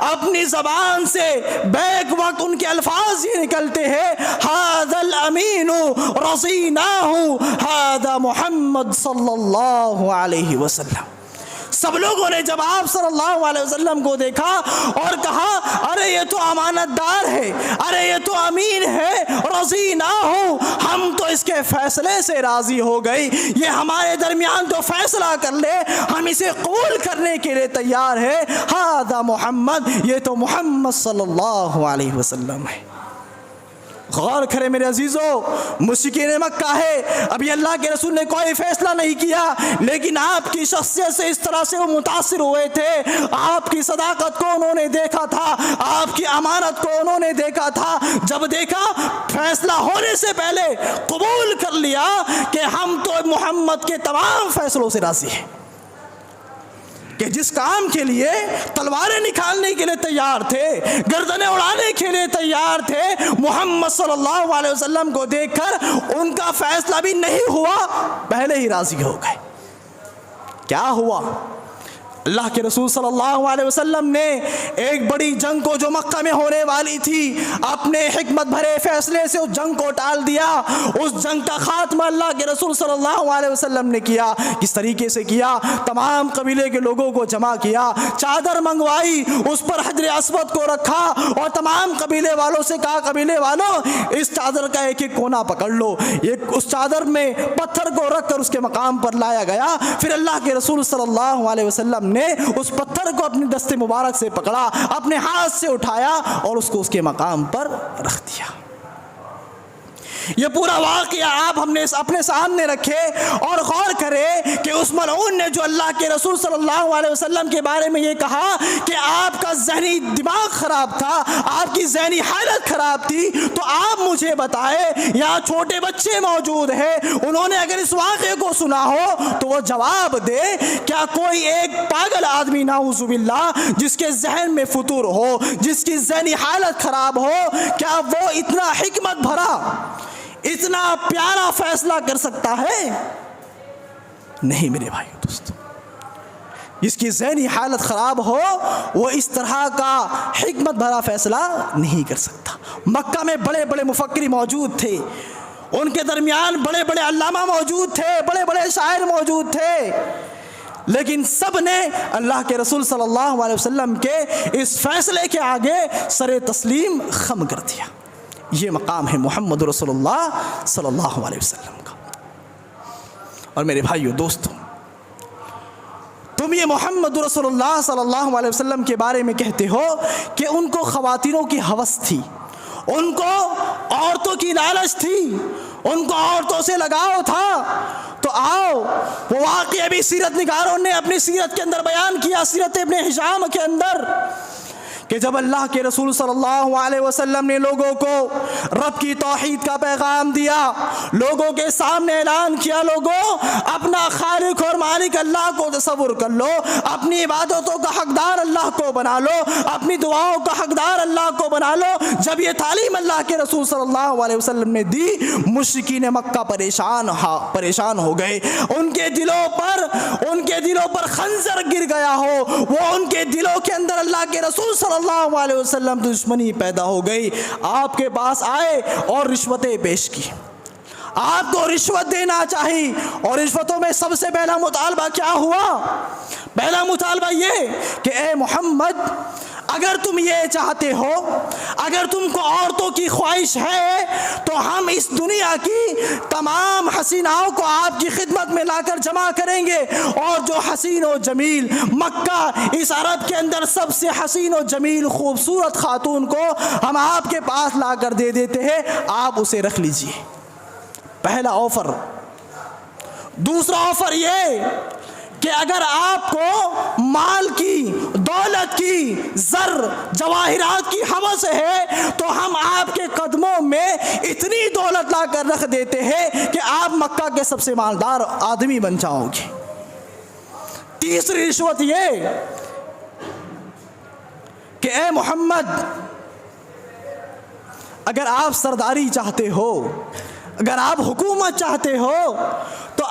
اپنی زبان سے بیک وقت ان کے الفاظ یہ نکلتے ہیں، ھذا الامین رضیناہ ھذا محمد صلی اللہ علیہ وسلم۔ سب لوگوں نے جب آپ صلی اللہ علیہ وسلم کو دیکھا اور کہا، ارے یہ تو امانت دار ہے، ارے یہ تو امین ہے، رضیناہ، ہم تو اس کے فیصلے سے راضی ہو گئی، یہ ہمارے درمیان تو فیصلہ کر لے، ہم اسے قبول کرنے کے لیے تیار ہے، ھذا محمد، یہ تو محمد صلی اللہ علیہ وسلم ہے۔ غور کریں میرے عزیزو، مشرکین مکہ ہے، ابھی اللہ کے رسول نے کوئی فیصلہ نہیں کیا، لیکن آپ کی شخصیت سے اس طرح سے وہ متاثر ہوئے تھے، آپ کی صداقت کو انہوں نے دیکھا تھا، آپ کی امانت کو انہوں نے دیکھا تھا۔ جب دیکھا فیصلہ ہونے سے پہلے قبول کر لیا کہ ہم تو محمد کے تمام فیصلوں سے راضی ہیں، کہ جس کام کے لیے تلواریں نکالنے کے لیے تیار تھے، گردنیں اڑانے کے لیے تیار تھے، محمد صلی اللہ علیہ وسلم کو دیکھ کر ان کا فیصلہ بھی نہیں ہوا، پہلے ہی راضی ہو گئے۔ کیا ہوا؟ اللہ کے رسول صلی اللہ علیہ وسلم نے ایک بڑی جنگ کو جو مکہ میں ہونے والی تھی، اپنے حکمت بھرے فیصلے سے اس جنگ کو ٹال دیا۔ اس جنگ کا خاتمہ اللہ کے رسول صلی اللہ علیہ وسلم نے کیا۔ کس طریقے سے کیا؟ تمام قبیلے کے لوگوں کو جمع کیا، چادر منگوائی، اس پر حجر اسود کو رکھا، اور تمام قبیلے والوں سے کہا، قبیلے والوں اس چادر کا ایک ایک کونا پکڑ لو۔ اس چادر میں پتھر کو رکھ کر اس کے مقام پر لایا گیا۔ پھر اللہ کے رسول صلی اللہ علیہ وسلم نے اس پتھر کو اپنے دست مبارک سے پکڑا، اپنے ہاتھ سے اٹھایا اور اس کو اس کے مقام پر رکھ دیا۔ یہ پورا واقعہ آپ ہم نے اپنے سامنے رکھے اور غور کرے کہ اس ملعون نے جو اللہ کے رسول صلی اللہ علیہ وسلم کے بارے میں یہ کہا کہ آپ کا ذہنی دماغ خراب تھا، آپ کی ذہنی حالت خراب تھی، تو آپ مجھے بتائے، یہاں چھوٹے بچے موجود ہیں، انہوں نے اگر اس واقعے کو سنا ہو تو وہ جواب دے، کیا کوئی ایک پاگل آدمی نعوذ باللہ جس کے ذہن میں فطور ہو، جس کی ذہنی حالت خراب ہو، کیا وہ اتنا حکمت بھرا، اتنا پیارا فیصلہ کر سکتا ہے؟ نہیں میرے بھائیو دوستو، جس کی ذہنی حالت خراب ہو وہ اس طرح کا حکمت بھرا فیصلہ نہیں کر سکتا۔ مکہ میں بڑے بڑے مفکر موجود تھے، ان کے درمیان بڑے بڑے علامہ موجود تھے، بڑے بڑے شاعر موجود تھے، لیکن سب نے اللہ کے رسول صلی اللہ علیہ وسلم کے اس فیصلے کے آگے سر تسلیم خم کر دیا۔ یہ مقام ہے محمد رسول اللہ صلی اللہ علیہ وسلم کا۔ اور میرے بھائیو دوستو، تم یہ محمد رسول اللہ صلی اللہ علیہ وسلم کے بارے میں کہتے ہو کہ ان کو خواتینوں کی ہوس تھی، ان کو عورتوں کی لالچ تھی، ان کو عورتوں سے لگاؤ تھا، تو آؤ وہ واقعہ بھی سیرت نگاروں نے اپنی سیرت کے اندر بیان کیا، سیرت ابن ہشام کے اندر، کہ جب اللہ کے رسول صلی اللہ علیہ وسلم نے لوگوں کو رب کی توحید کا پیغام دیا، لوگوں کے سامنے اعلان کیا، لوگوں اپنا خالق اور مالک اللہ کو تصور کر لو، اپنی عبادتوں کا حقدار اللہ کو بنا لو، اپنی دعاؤں کا حقدار اللہ کو بنا لو۔ جب یہ تعلیم اللہ کے رسول صلی اللہ علیہ وسلم نے دی، مشرکین مکہ پریشان ہو گئے، ان کے دلوں پر خنجر گر گیا ہو، وہ ان کے دلوں کے اندر اللہ کے رسول صلی اللہ علیہ وسلم دشمنی پیدا ہو گئی۔ آپ کے پاس آئے اور رشوتیں پیش کی، آپ کو رشوت دینا چاہیے، اور رشوتوں میں سب سے پہلا مطالبہ کیا ہوا؟ پہلا مطالبہ یہ کہ اے محمد، اگر تم یہ چاہتے ہو، اگر تم کو عورتوں کی خواہش ہے، تو ہم اس دنیا کی تمام حسیناؤں کو آپ کی خدمت میں لا کر جمع کریں گے، اور جو حسین و جمیل مکہ اس عرب کے اندر سب سے حسین و جمیل خوبصورت خاتون کو ہم آپ کے پاس لا کر دے دیتے ہیں، آپ اسے رکھ لیجئے۔ پہلا آفر۔ دوسرا آفر یہ کہ اگر آپ کو مال کی، دولت کی، زر جواہرات کی ہوس ہے، تو ہم آپ کے قدموں میں اتنی دولت لا کر رکھ دیتے ہیں کہ آپ مکہ کے سب سے مالدار آدمی بن جاؤ گے۔ تیسری رشوت یہ کہ اے محمد، اگر آپ سرداری چاہتے ہو، اگر آپ حکومت چاہتے ہو، تو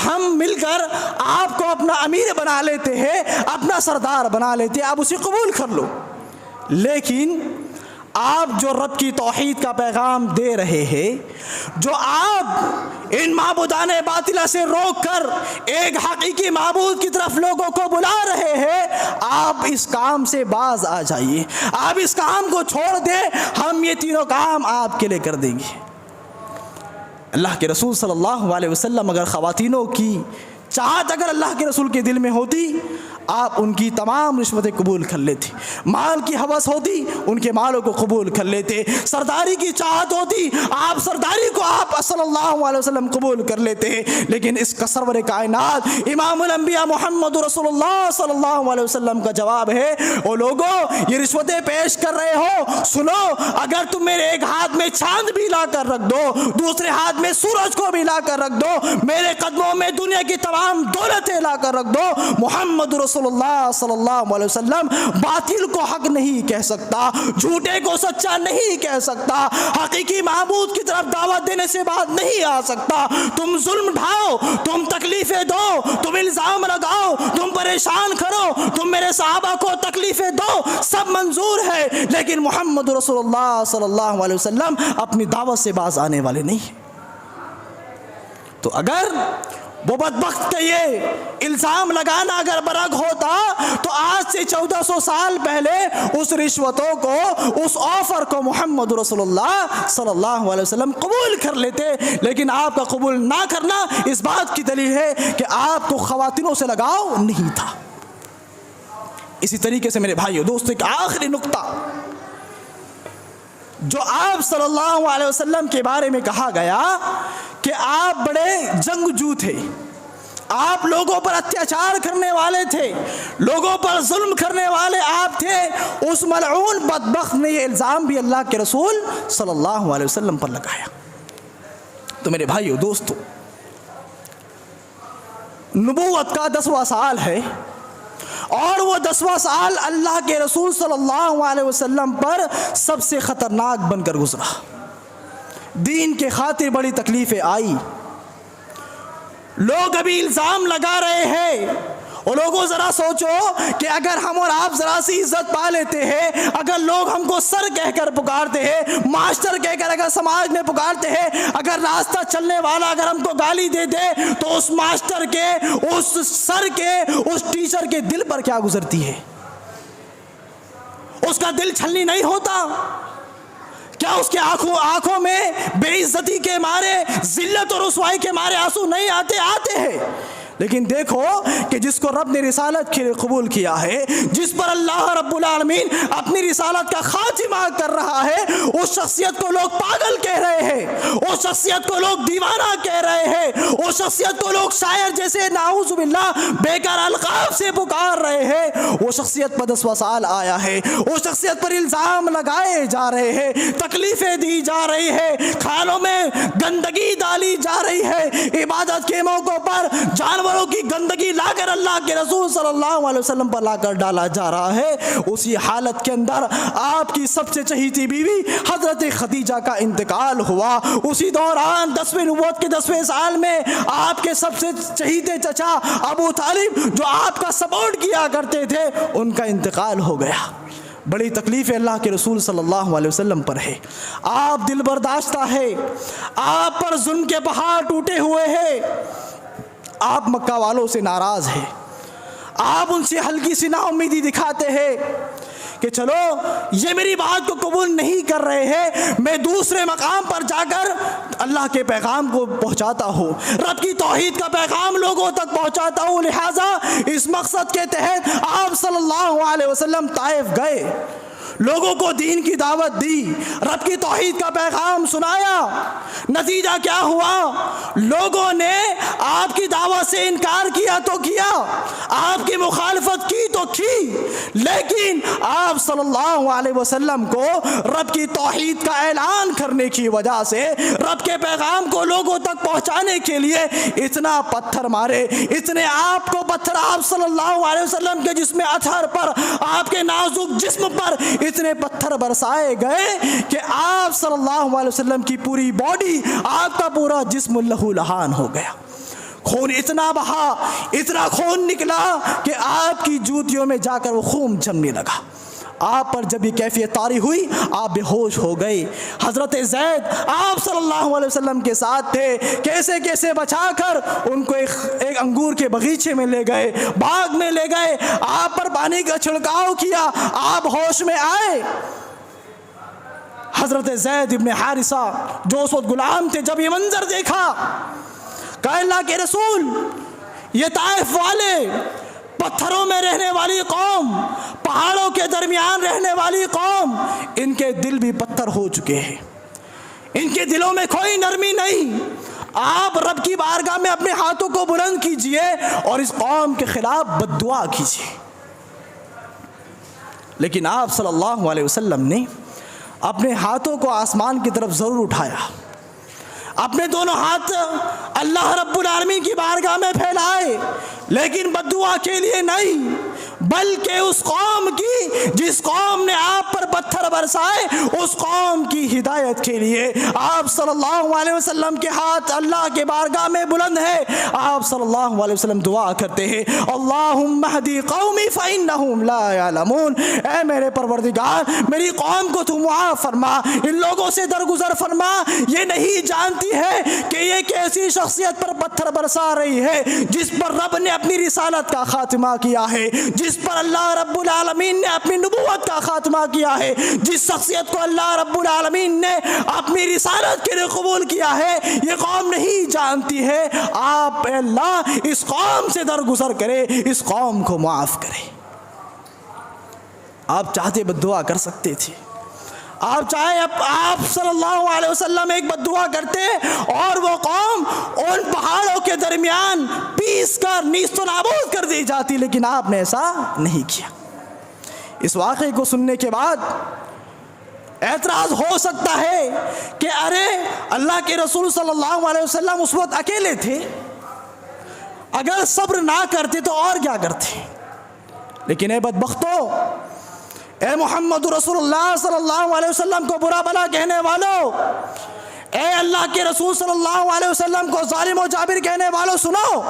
ہم مل کر آپ کو اپنا امیر بنا لیتے ہیں، اپنا سردار بنا لیتے ہیں، آپ اسے قبول کر لو۔ لیکن آپ جو رب کی توحید کا پیغام دے رہے ہیں، جو آپ ان معبودان باطلہ سے روک کر ایک حقیقی معبود کی طرف لوگوں کو بلا رہے ہیں، آپ اس کام سے باز آ جائیے، آپ اس کام کو چھوڑ دیں، ہم یہ تینوں کام آپ کے لیے کر دیں گے۔ اللہ کے رسول صلی اللہ علیہ وسلم اگر خواتینوں کی چاہت اگر اللہ کے رسول کے دل میں ہوتی، آپ ان کی تمام رشوتیں قبول کر لیتے، مال کی ہوس ہوتی ان کے مالوں کو قبول کر لیتے، سرداری کی چاہت ہوتی آپ سرداری کو آپ صلی اللہ علیہ وسلم قبول کر لیتے۔ لیکن اس کا سرور کائنات امام الانبیاء محمد رسول اللہ صلی اللہ علیہ وسلم کا جواب ہے، او لوگوں یہ رشوتیں پیش کر رہے ہو، سنو، اگر تم میرے ایک ہاتھ میں چاند بھی لا کر رکھ دو، دوسرے ہاتھ میں سورج کو بھی لا کر رکھ دو، میرے قدموں میں دنیا کی تمام دولتیں لا کر رکھ دو، محمد رسول اللہ صلی اللہ علیہ وسلم باطل کو حق نہیں کہہ سکتا، جھوٹے کو سچا نہیں کہہ سکتا، حقیقی معبود کی طرف دعوت دینے سے بات نہیں آ سکتا۔ تم ظلم ڈھاؤ، تم تکلیفیں دو، تم الزام لگاؤ، تم پریشان کرو، تم میرے صحابہ کو تکلیفیں دو، سب منظور ہے، لیکن محمد رسول اللہ صلی اللہ علیہ وسلم اپنی دعوت سے باز آنے والے نہیں ہیں۔ تو اگر وہ بدبخت کے یہ الزام لگانا اگر برحق ہوتا تو آج سے 1400 سال پہلے اس رشوتوں کو، اس آفر کو محمد رسول اللہ صلی اللہ علیہ وسلم قبول کر لیتے، لیکن آپ کا قبول نہ کرنا اس بات کی دلیل ہے کہ آپ کو خواتینوں سے لگاؤ نہیں تھا۔ اسی طریقے سے میرے بھائیو دوستو، ایک آخری نقطہ جو آپ صلی اللہ علیہ وسلم کے بارے میں کہا گیا کہ آپ بڑے جنگجو تھے، آپ لوگوں پر اتیاچار کرنے والے تھے، لوگوں پر ظلم کرنے والے آپ تھے، اس ملعون بدبخت نے یہ الزام بھی اللہ کے رسول صلی اللہ علیہ وسلم پر لگایا۔ تو میرے بھائیو دوستو، نبوت کا 10واں سال ہے، اور وہ 10واں سال اللہ کے رسول صلی اللہ علیہ وسلم پر سب سے خطرناک بن کر گزرا۔ دین کے خاطر بڑی تکلیفیں آئی، لوگ ابھی الزام لگا رہے ہیں اور لوگوں ذرا سوچو کہ اگر ہم اور آپ ذرا سی عزت پا لیتے ہیں، اگر لوگ ہم کو سر کہہ کر پکارتے ہیں، ماسٹر کہہ کر اگر سماج میں پکارتے ہیں، اگر راستہ چلنے والا اگر ہم کو گالی دے دے تو اس ماسٹر کے، اس سر کے، اس ٹیچر کے دل پر کیا گزرتی ہے؟ اس کا دل چھلنی نہیں ہوتا؟ کیا اس کے آنکھوں میں بے عزتی کے مارے، ذلت اور رسوائی کے مارے آنسو نہیں آتے؟ آتے ہیں۔ لیکن دیکھو کہ جس کو رب نے رسالت کے لیے قبول کیا ہے، جس پر اللہ رب العالمین اپنی رسالت کا خاتمہ کر رہا ہے، اس شخصیت کو لوگ پاگل کہہ رہے ہیں، اس شخصیت کو لوگ دیوانہ کہہ رہے ہیں، اس شخصیت کو لوگ شاعر جیسے نعوذ باللہ بیکار القاب سے پکار رہے ہیں۔ وہ شخصیت پر 10 سال آیا ہے، اس شخصیت پر الزام لگائے جا رہے ہیں، تکلیفیں دی جا رہی ہے، کھانوں میں گندگی ڈالی جا رہی ہے، عبادت کے موقعوں پر جانوروں کی گندگی لا کر اللہ کے رسول صلی اللہ علیہ وسلم پر لا کر ڈالا جا رہا ہے۔ اسی حالت کے اندر آپ کی سب سے چہیتی بیوی حضرت خدیجہ کا انتقال ہوا۔ اسی دوران 10ویں نبوت کے 10ویں سال میں آپ کے سب سے چہیتے چچا ابو طالب جو آپ کا سپورٹ کیا کرتے تھے، ان کا انتقال ہو گیا۔ بڑی تکلیف اللہ کے رسول صلی اللہ علیہ وسلم پر ہے، آپ دل برداشتہ ہے، آپ پر ظلم کے پہاڑ ٹوٹے ہوئے ہیں، آپ مکہ والوں سے ناراض ہیں، آپ ان سے ہلکی سی نا امیدی دکھاتے ہیں کہ چلو یہ میری بات کو قبول نہیں کر رہے ہیں، میں دوسرے مقام پر جا کر اللہ کے پیغام کو پہنچاتا ہوں، رب کی توحید کا پیغام لوگوں تک پہنچاتا ہوں۔ لہٰذا اس مقصد کے تحت آپ صلی اللہ علیہ وسلم طائف گئے، لوگوں کو دین کی دعوت دی، رب کی توحید کا پیغام سنایا۔ نتیجہ کیا ہوا؟ لوگوں نے آپ کی دعوت سے انکار کیا تو کیا، آپ کی مخالفت کی تو کی، لیکن آپ صلی اللہ علیہ وسلم کو رب کی توحید کا اعلان کرنے کی وجہ سے، رب کے پیغام کو لوگوں تک پہنچانے کے لیے اتنا پتھر مارے، اتنے آپ کو پتھر آپ صلی اللہ علیہ وسلم کے جسم اطہر پر، آپ کے نازک جسم پر اتنے پتھر برسائے گئے کہ آپ صلی اللہ علیہ وسلم کی پوری باڈی، آپ کا پورا جسم لہو لہان ہو گیا، خون اتنا بہا، اتنا خون نکلا کہ آپ کی جوتیوں میں جا کر وہ خون جمنے لگا۔ آپ پر جب یہ کیفیت طاری ہوئی، آپ بے ہوش ہو گئے۔ حضرت زید آپ صلی اللہ علیہ وسلم کے ساتھ تھے، کیسے کیسے بچا کر ان کو ایک انگور کے باغیچے میں لے گئے، باغ میں لے گئے، آپ پر پانی کا چھڑکاؤ کیا، آپ ہوش میں آئے۔ حضرت زید ابن حارثہ جو اس وقت غلام تھے، جب یہ منظر دیکھا، کہا اللہ کے رسول، یہ طائف والے، پتھروں میں رہنے والی قوم، پہاڑوں کے درمیان رہنے والی قوم، ان کے دل بھی پتھر ہو چکے ہیں، ان کے دلوں میں کوئی نرمی نہیں۔ آپ رب کی بارگاہ میں اپنے ہاتھوں کو بلند کیجئے اور اس قوم کے خلاف بد دعا کیجئے۔ لیکن آپ صلی اللہ علیہ وسلم نے اپنے ہاتھوں کو آسمان کی طرف ضرور اٹھایا، اپنے دونوں ہاتھ اللہ رب العالمین کی بارگاہ میں پھیلائے، لیکن بد دعا کے لیے نہیں، بلکہ اس قوم کی جس قوم نے آپ پر پتھر برسائے، اس قوم کی ہدایت کے لیے آپ صلی اللہ علیہ وسلم کے ہاتھ اللہ کے بارگاہ میں بلند ہے۔ آپ صلی اللہ علیہ وسلم دعا کرتے ہیں، اللہم اہدی قومی فإنہم لا یعلمون، اے میرے پروردگار، میری قوم کو تو معاف فرما، ان لوگوں سے درگزر فرما، یہ نہیں جانتی ہے کہ یہ ایک ایسی شخصیت پر پتھر برسا رہی ہے جس پر رب نے اپنی رسالت کا خاتمہ کیا ہے، جس پر اللہ رب العالمین نے اپنی نبوت کا خاتمہ کیا ہے، جس شخصیت کو اللہ رب العالمین نے اپنی رسالت کے لیے قبول کیا ہے، یہ قوم نہیں جانتی ہے۔ آپ اے اللہ اس قوم سے درگزر کرے، اس قوم کو معاف کرے۔ آپ چاہتے بد دعا کر سکتے تھے، آپ چاہے آپ صلی اللہ علیہ وسلم ایک بد دعا کرتے اور وہ قوم ان پہاڑوں کے درمیان پیس کر نیست و نابود کر دی جاتی، لیکن آپ نے ایسا نہیں کیا۔ اس واقعے کو سننے کے بعد اعتراض ہو سکتا ہے کہ ارے اللہ کے رسول صلی اللہ علیہ وسلم اس وقت اکیلے تھے، اگر صبر نہ کرتے تو اور کیا کرتے؟ لیکن اے بدبختو، اے محمد رسول اللہ صلی اللہ علیہ وسلم کو برا بھلا کہنے والوں، اے اللہ کے رسول صلی اللہ علیہ وسلم کو ظالم و جابر کہنے والوں سنو،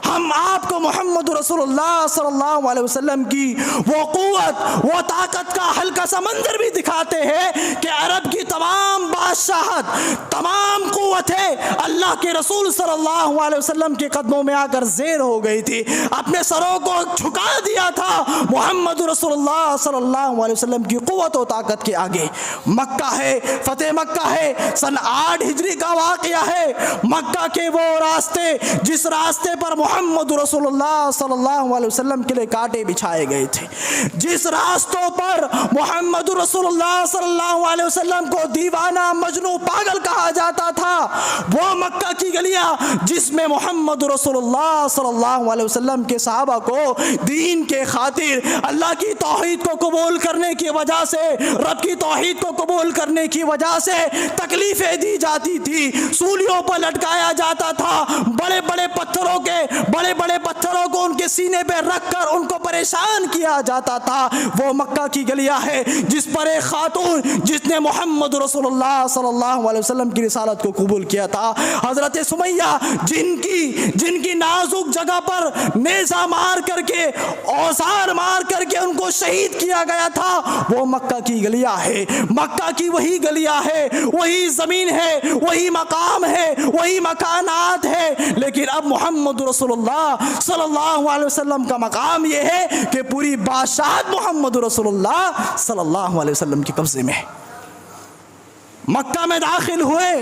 ہم آپ کو محمد رسول اللہ صلی اللہ علیہ وسلم کی وہ قوت، وہ طاقت کا ہلکا سا منظر بھی دکھاتے ہیں کہ عرب کی تمام بادشاہت، تمام قوتیں اللہ کے رسول صلی اللہ علیہ وسلم کے قدموں میں آ کر زیر ہو گئی تھی، اپنے سروں کو جھکا دیا تھا محمد رسول اللہ صلی اللہ علیہ وسلم کی قوت و طاقت کے آگے۔ مکہ ہے، فتح مکہ ہے، سن 8 ہجری کا واقعہ ہے۔ مکہ کے وہ راستے جس راستے پر محمد رسول اللہ صلی اللہ علیہ وسلم کے لیے کانٹے بچھائے گئے تھے، جس راستوں پر محمد رسول اللہ صلی اللہ علیہ وسلم کو دیوانہ، مجنوں، پاگل کہا جاتا تھا، وہ مکہ کی گلیاں جس میں محمد رسول اللہ صلی اللہ علیہ وسلم کے صحابہ کو دین کے خاطر اللہ کی توحید کو قبول کرنے کی وجہ سے، رب کی توحید کو قبول کرنے کی وجہ سے تکلیفیں دی جاتی تھی، سولیوں پر لٹکایا جاتا تھا، بڑے بڑے پتھروں کو ان کے سینے پہ رکھ کر ان کو پریشان کیا جاتا تھا۔ وہ مکہ کی گلیاں ہے جس پر ایک خاتون جس نے محمد رسول اللہ صلی اللہ علیہ وسلم کی رسالت کو قبول کیا تھا، حضرت سمیہ، جن کی نازک جگہ پر نیزہ مار کر کے، اوزار مار کر کے ان کو شہید کیا گیا تھا، وہ مکہ کی گلیاں ہے۔ مکہ کی وہی گلیاں ہے، وہی زمین ہے، وہی مقام ہے، وہی مکانات ہے، لیکن اب محمد رسول اللہ صلی اللہ علیہ وسلم کا مقام یہ ہے کہ پوری بادشاہت محمد رسول اللہ صلی اللہ علیہ وسلم کے قبضے میں ہے۔ مکہ میں داخل ہوئے،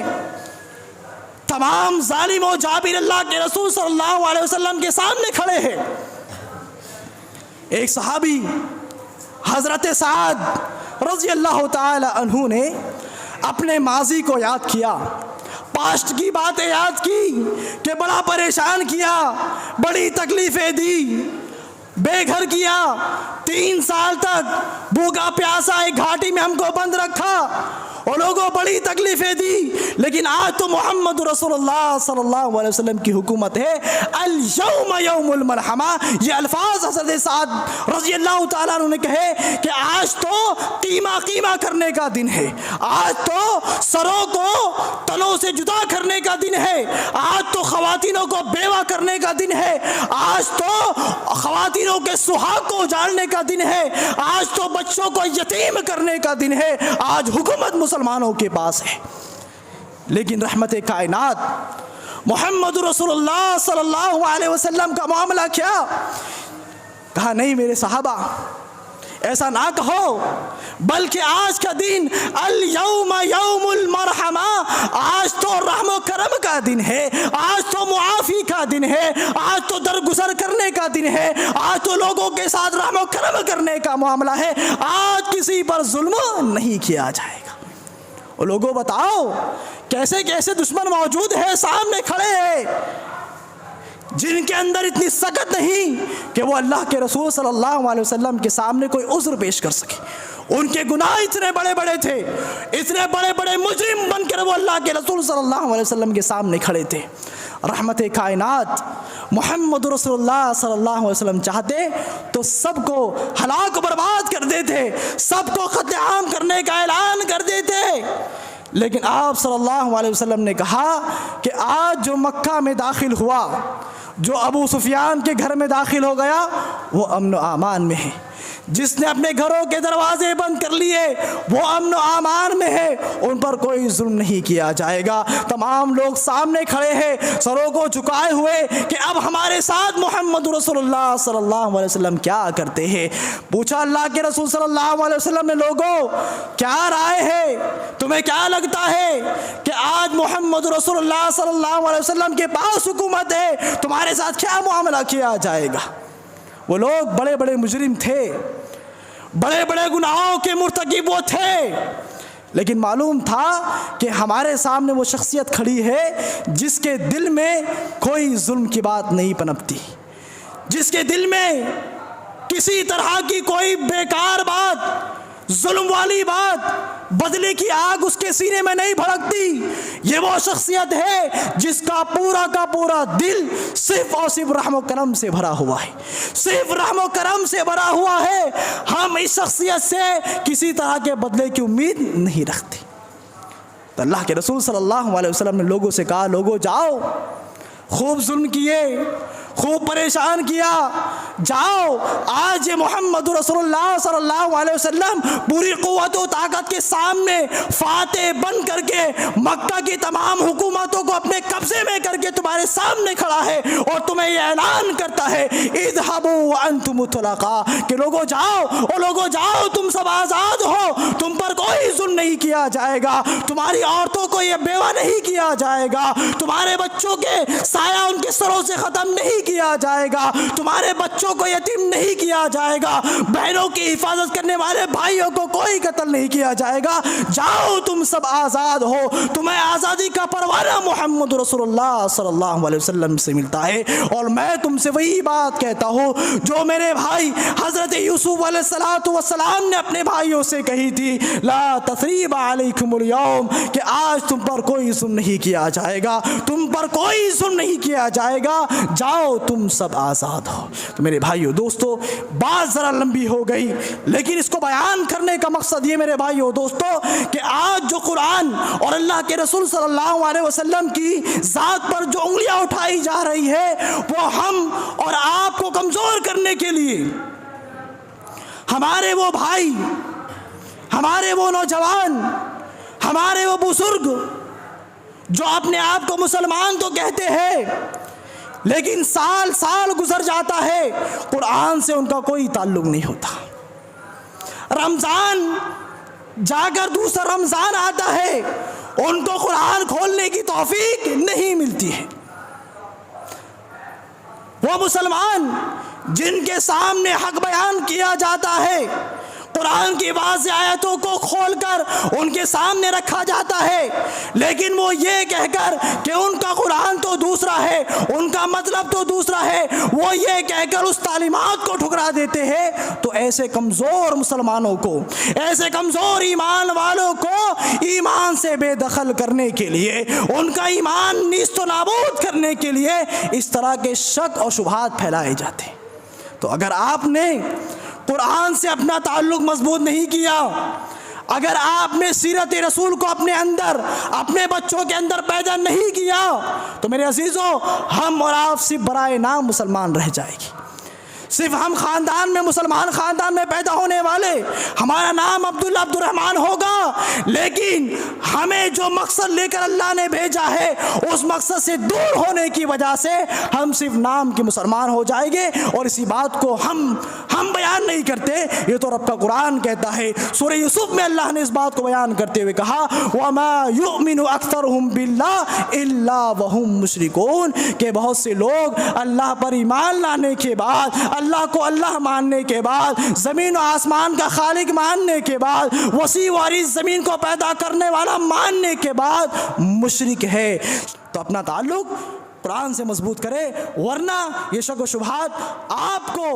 تمام ظالم و جابر اللہ کے رسول صلی اللہ علیہ وسلم کے سامنے کھڑے ہیں۔ ایک صحابی حضرت سعد رضی اللہ تعالی عنہ نے اپنے ماضی کو یاد کیا، پاسٹ کی باتیں یاد کی کہ بڑا پریشان کیا، بڑی تکلیفیں دی، بے گھر کیا، 3 سال تک بھوکا پیاسا ایک گھاٹی میں ہم کو بند رکھا، اور لوگوں بڑی تکلیفیں دی، لیکن آج تو محمد رسول اللہ صلی اللہ علیہ وسلم کی حکومت ہے۔ الیوم یوم المرحمہ، یہ الفاظ حضرت سعد رضی اللہ تعالیٰ عنہ نے کہے کہ آج تو قیمہ کرنے کا دن ہے، آج تو سروں کو تنوں سے جدا کرنے کا دن ہے، آج تو خواتینوں کو بیوہ کرنے کا دن ہے، آج تو خواتینوں کے سہاگ کو اجاڑنے کا دن ہے، آج تو بچوں کو یتیم کرنے کا دن ہے، آج حکومت مسلمانوں کے پاس ہے۔ لیکن رحمت کائنات محمد رسول اللہ صلی اللہ علیہ وسلم کا معاملہ کیا؟ کہا نہیں میرے صحابہ، ایسا نہ کہو، بلکہ آج کا دن الیوم یوم المرحمہ، آج تو رحم و کرم کا دن ہے، آج تو معافی کا دن ہے، آج تو درگزر کرنے کا دن ہے، آج تو لوگوں کے ساتھ رحم و کرم کرنے کا معاملہ ہے، آج کسی پر ظلم نہیں کیا جائے گا۔ اور لوگوں بتاؤ کیسے کیسے دشمن موجود ہے، سامنے کھڑے ہیں، جن کے اندر اتنی سخت نہیں کہ وہ اللہ کے رسول صلی اللہ علیہ وسلم کے سامنے کوئی عذر پیش کر سکے۔ ان کے گناہ اتنے بڑے بڑے تھے، اتنے بڑے بڑے مجرم بن کر وہ اللہ کے رسول صلی اللہ علیہ وسلم کے سامنے کھڑے تھے۔ رحمت کائنات محمد رسول اللہ صلی اللہ علیہ وسلم چاہتے تو سب کو ہلاک و برباد کر دیتے، سب کو قتل عام کرنے کا اعلان کر دیتے، لیکن آپ صلی اللہ علیہ وسلم نے کہا کہ آج جو مکہ میں داخل ہوا، جو ابو سفیان کے گھر میں داخل ہو گیا، وہ امن و امان میں ہے، جس نے اپنے گھروں کے دروازے بند کر لیے وہ امن و امان میں ہے، ان پر کوئی ظلم نہیں کیا جائے گا۔ تمام لوگ سامنے کھڑے ہیں سروں کو جھکائے ہوئے کہ اب ہمارے ساتھ محمد رسول اللہ صلی اللہ علیہ وسلم کیا کرتے ہیں۔ پوچھا اللہ کے رسول صلی اللہ علیہ وسلم نے، لوگوں کیا رائے ہے، تمہیں کیا لگتا ہے کہ آج محمد رسول اللہ صلی اللہ علیہ وسلم کے پاس حکومت ہے، تمہارے ساتھ کیا معاملہ کیا جائے گا؟ وہ لوگ بڑے بڑے مجرم تھے، بڑے بڑے گناہوں کے مرتکب وہ تھے، لیکن معلوم تھا کہ ہمارے سامنے وہ شخصیت کھڑی ہے جس کے دل میں کوئی ظلم کی بات نہیں پنپتی، جس کے دل میں کسی طرح کی کوئی بیکار بات، ظلم والی بات، بدلے کی آگ اس کے سینے میں نہیں بھڑکتی۔ یہ وہ شخصیت ہے جس کا پورا دل صرف اور صرف رحم و کرم سے بھرا ہوا ہے، صرف رحم و کرم سے بھرا ہوا ہے۔ ہم اس شخصیت سے کسی طرح کے بدلے کی امید نہیں رکھتے۔ تو اللہ کے رسول صلی اللہ علیہ وسلم نے لوگوں سے کہا لوگوں جاؤ، خوب ظلم کیے، خوب پریشان کیا، جاؤ آج محمد رسول اللہ صلی اللہ علیہ وسلم پوری قوت و طاقت کے سامنے فاتح بن کر کے مکہ کی تمام حکومتوں کو اپنے قبضے میں کر کے تمہارے سامنے کھڑا ہے اور تمہیں یہ اعلان کرتا ہے اذهبوا وانتم طلقاء کہ لوگوں جاؤ، اور لوگوں جاؤ تم سب آزاد ہو، تم پر کوئی ظلم نہیں کیا جائے گا، تمہاری عورتوں کو یہ بیوہ نہیں کیا جائے گا، تمہارے بچوں کے سایہ ان کے سروں سے ختم نہیں کیا جائے گا، تمہارے بچوں کو یتیم نہیں کیا جائے گا، بہنوں کی حفاظت کرنے والے بھائیوں کو کوئی قتل نہیں کیا جائے گا، جاؤ تم سب آزاد ہو، تمہیں آزادی کا پروانہ محمد رسول اللہ صلی اللہ علیہ وسلم سے ملتا ہے۔ اور میں تم سے وہی بات کہتا ہوں جو میرے بھائی حضرت یوسف علیہ السلام نے اپنے بھائیوں سے کہی تھی، لا تثریب علیکم اليوم، کہ آج تم پر کوئی ظلم نہیں کیا جائے گا، تم پر کوئی ظلم نہیں کیا جائے گا، جاؤ تم سب آزاد ہو۔ تو میرے بھائیو دوستو، بات ذرا لمبی ہو گئی، لیکن اس کو بیان کرنے کا مقصد یہ میرے بھائیو دوستو کہ آج جو قرآن اور اللہ کے رسول صلی اللہ علیہ وسلم کی ذات پر جو انگلیاں اٹھائی جا رہی ہے وہ ہم اور آپ کو کمزور کرنے کے لیے، ہمارے وہ بھائی، ہمارے وہ نوجوان، ہمارے وہ بزرگ جو اپنے آپ کو مسلمان تو کہتے ہیں لیکن سال سال گزر جاتا ہے قرآن سے ان کا کوئی تعلق نہیں ہوتا، رمضان جا کر دوسرا رمضان آتا ہے ان کو قرآن کھولنے کی توفیق نہیں ملتی ہے۔ وہ مسلمان جن کے سامنے حق بیان کیا جاتا ہے، قرآن کی واضح آیتوں کو کھول کر ان کے سامنے رکھا جاتا ہے، لیکن وہ یہ کہہ کر کہ ان کا قرآن تو دوسرا ہے، ان کا مطلب تو دوسرا ہے، وہ یہ کہہ کر اس تعلیمات کو ٹھکرا دیتے ہیں، تو ایسے کمزور مسلمانوں کو، ایسے کمزور ایمان والوں کو ایمان سے بے دخل کرنے کے لیے، ان کا ایمان نیست و نابود کرنے کے لیے اس طرح کے شک اور شبہات پھیلائے جاتے ہیں۔ تو اگر آپ نے قرآن سے اپنا تعلق مضبوط نہیں کیا، اگر آپ نے سیرت رسول کو اپنے اندر، اپنے بچوں کے اندر پیدا نہیں کیا، تو میرے عزیزوں ہم اور آپ صرف برائے نام مسلمان رہ جائے گی، صرف ہم خاندان میں، مسلمان خاندان میں پیدا ہونے والے، ہمارا نام عبداللہ عبد الرحمن ہوگا، لیکن ہمیں جو مقصد لے کر اللہ نے بھیجا ہے اس مقصد سے دور ہونے کی وجہ سے ہم صرف نام کے مسلمان ہو جائیں گے، اور اسی بات کو ہم بیان نہیں کرتے، یہ تو رب کا قرآن کہتا ہے۔ سورہ یوسف میں اللہ نے اس بات کو بیان کرتے ہوئے کہا وَمَا يُؤْمِنُ أَكْثَرُهُمْ بِاللَّهِ إِلَّا وَهُمْ مُشْرِكُونَ، کہ بہت سے لوگ اللہ پر ایمان لانے کے بعد، اللہ کو اللہ ماننے کے بعد، زمین و آسمان کا خالق ماننے کے بعد، وسیع و عریض زمین کو پیدا کرنے والا ماننے کے بعد مشرک ہے۔ تو اپنا تعلق قرآن سے مضبوط کرے، ورنہ یہ شک و شبہات آپ کو،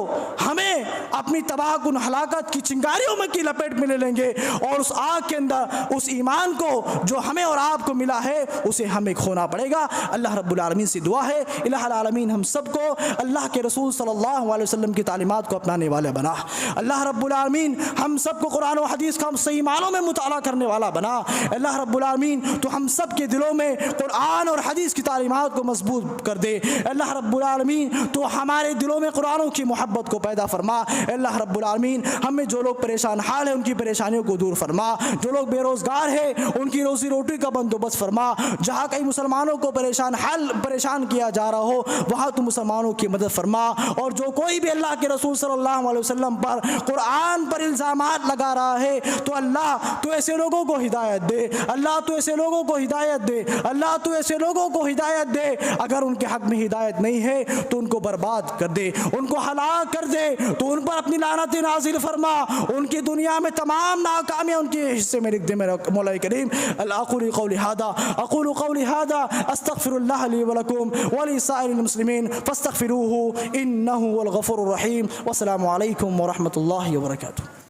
ہمیں اپنی تباہ کن ہلاکت کی چنگاریوں میں کی لپیٹ میں لے لیں گے، اور اس آگ کے اندر اس ایمان کو جو ہمیں اور آپ کو ملا ہے اسے ہمیں کھونا پڑے گا۔ اللہ رب العالمین سے دعا ہے الہ العالمین ہم سب کو اللہ کے رسول صلی اللہ علیہ وسلم کی تعلیمات کو اپنانے والے بنا، اللہ رب العالمین ہم سب کو قرآن و حدیث کا صحیح معنوں میں مطالعہ کرنے والا بنا، اللہ رب العالمین تو ہم سب کے دلوں میں قرآن اور حدیث کی تعلیمات کو مضبوط کر دے، اللہ رب العالمین تو ہمارے دلوں میں قرآنوں کی محبت کو پیدا فرما، اللہ رب العالمین ہمیں جو لوگ پریشان حال ہیں ان کی پریشانیوں کو دور فرما، جو لوگ بے روزگار ہیں ان کی روزی روٹی کا بندوبست فرما، جہاں کئی مسلمانوں کو پریشان کیا جا رہا ہو وہاں تو مسلمانوں کی مدد فرما، اور جو کوئی بھی اللہ کے رسول صلی اللہ علیہ وسلم پر، قرآن پر الزامات لگا رہا ہے تو اللہ تو ایسے لوگوں کو ہدایت دے، اللہ تو ایسے لوگوں کو ہدایت دے، اللہ تو ایسے لوگوں کو ہدایت دے، اگر ان کے حق میں ہدایت نہیں ہے تو ان کو برباد کر دے، ان کو ہلاک کر دے، تو ان پر اپنی لعنت نازل فرما، ان کی دنیا میں تمام ناکامیاں ان کے حصے میں لکھ دے میرا مولا کریم۔ اقول قولی هذا استغفر الله لي ولكم ولسائر المسلمين فاستغفروه انه هو الغفور الرحيم، والسلام علیکم ورحمۃ اللہ وبرکاتہ۔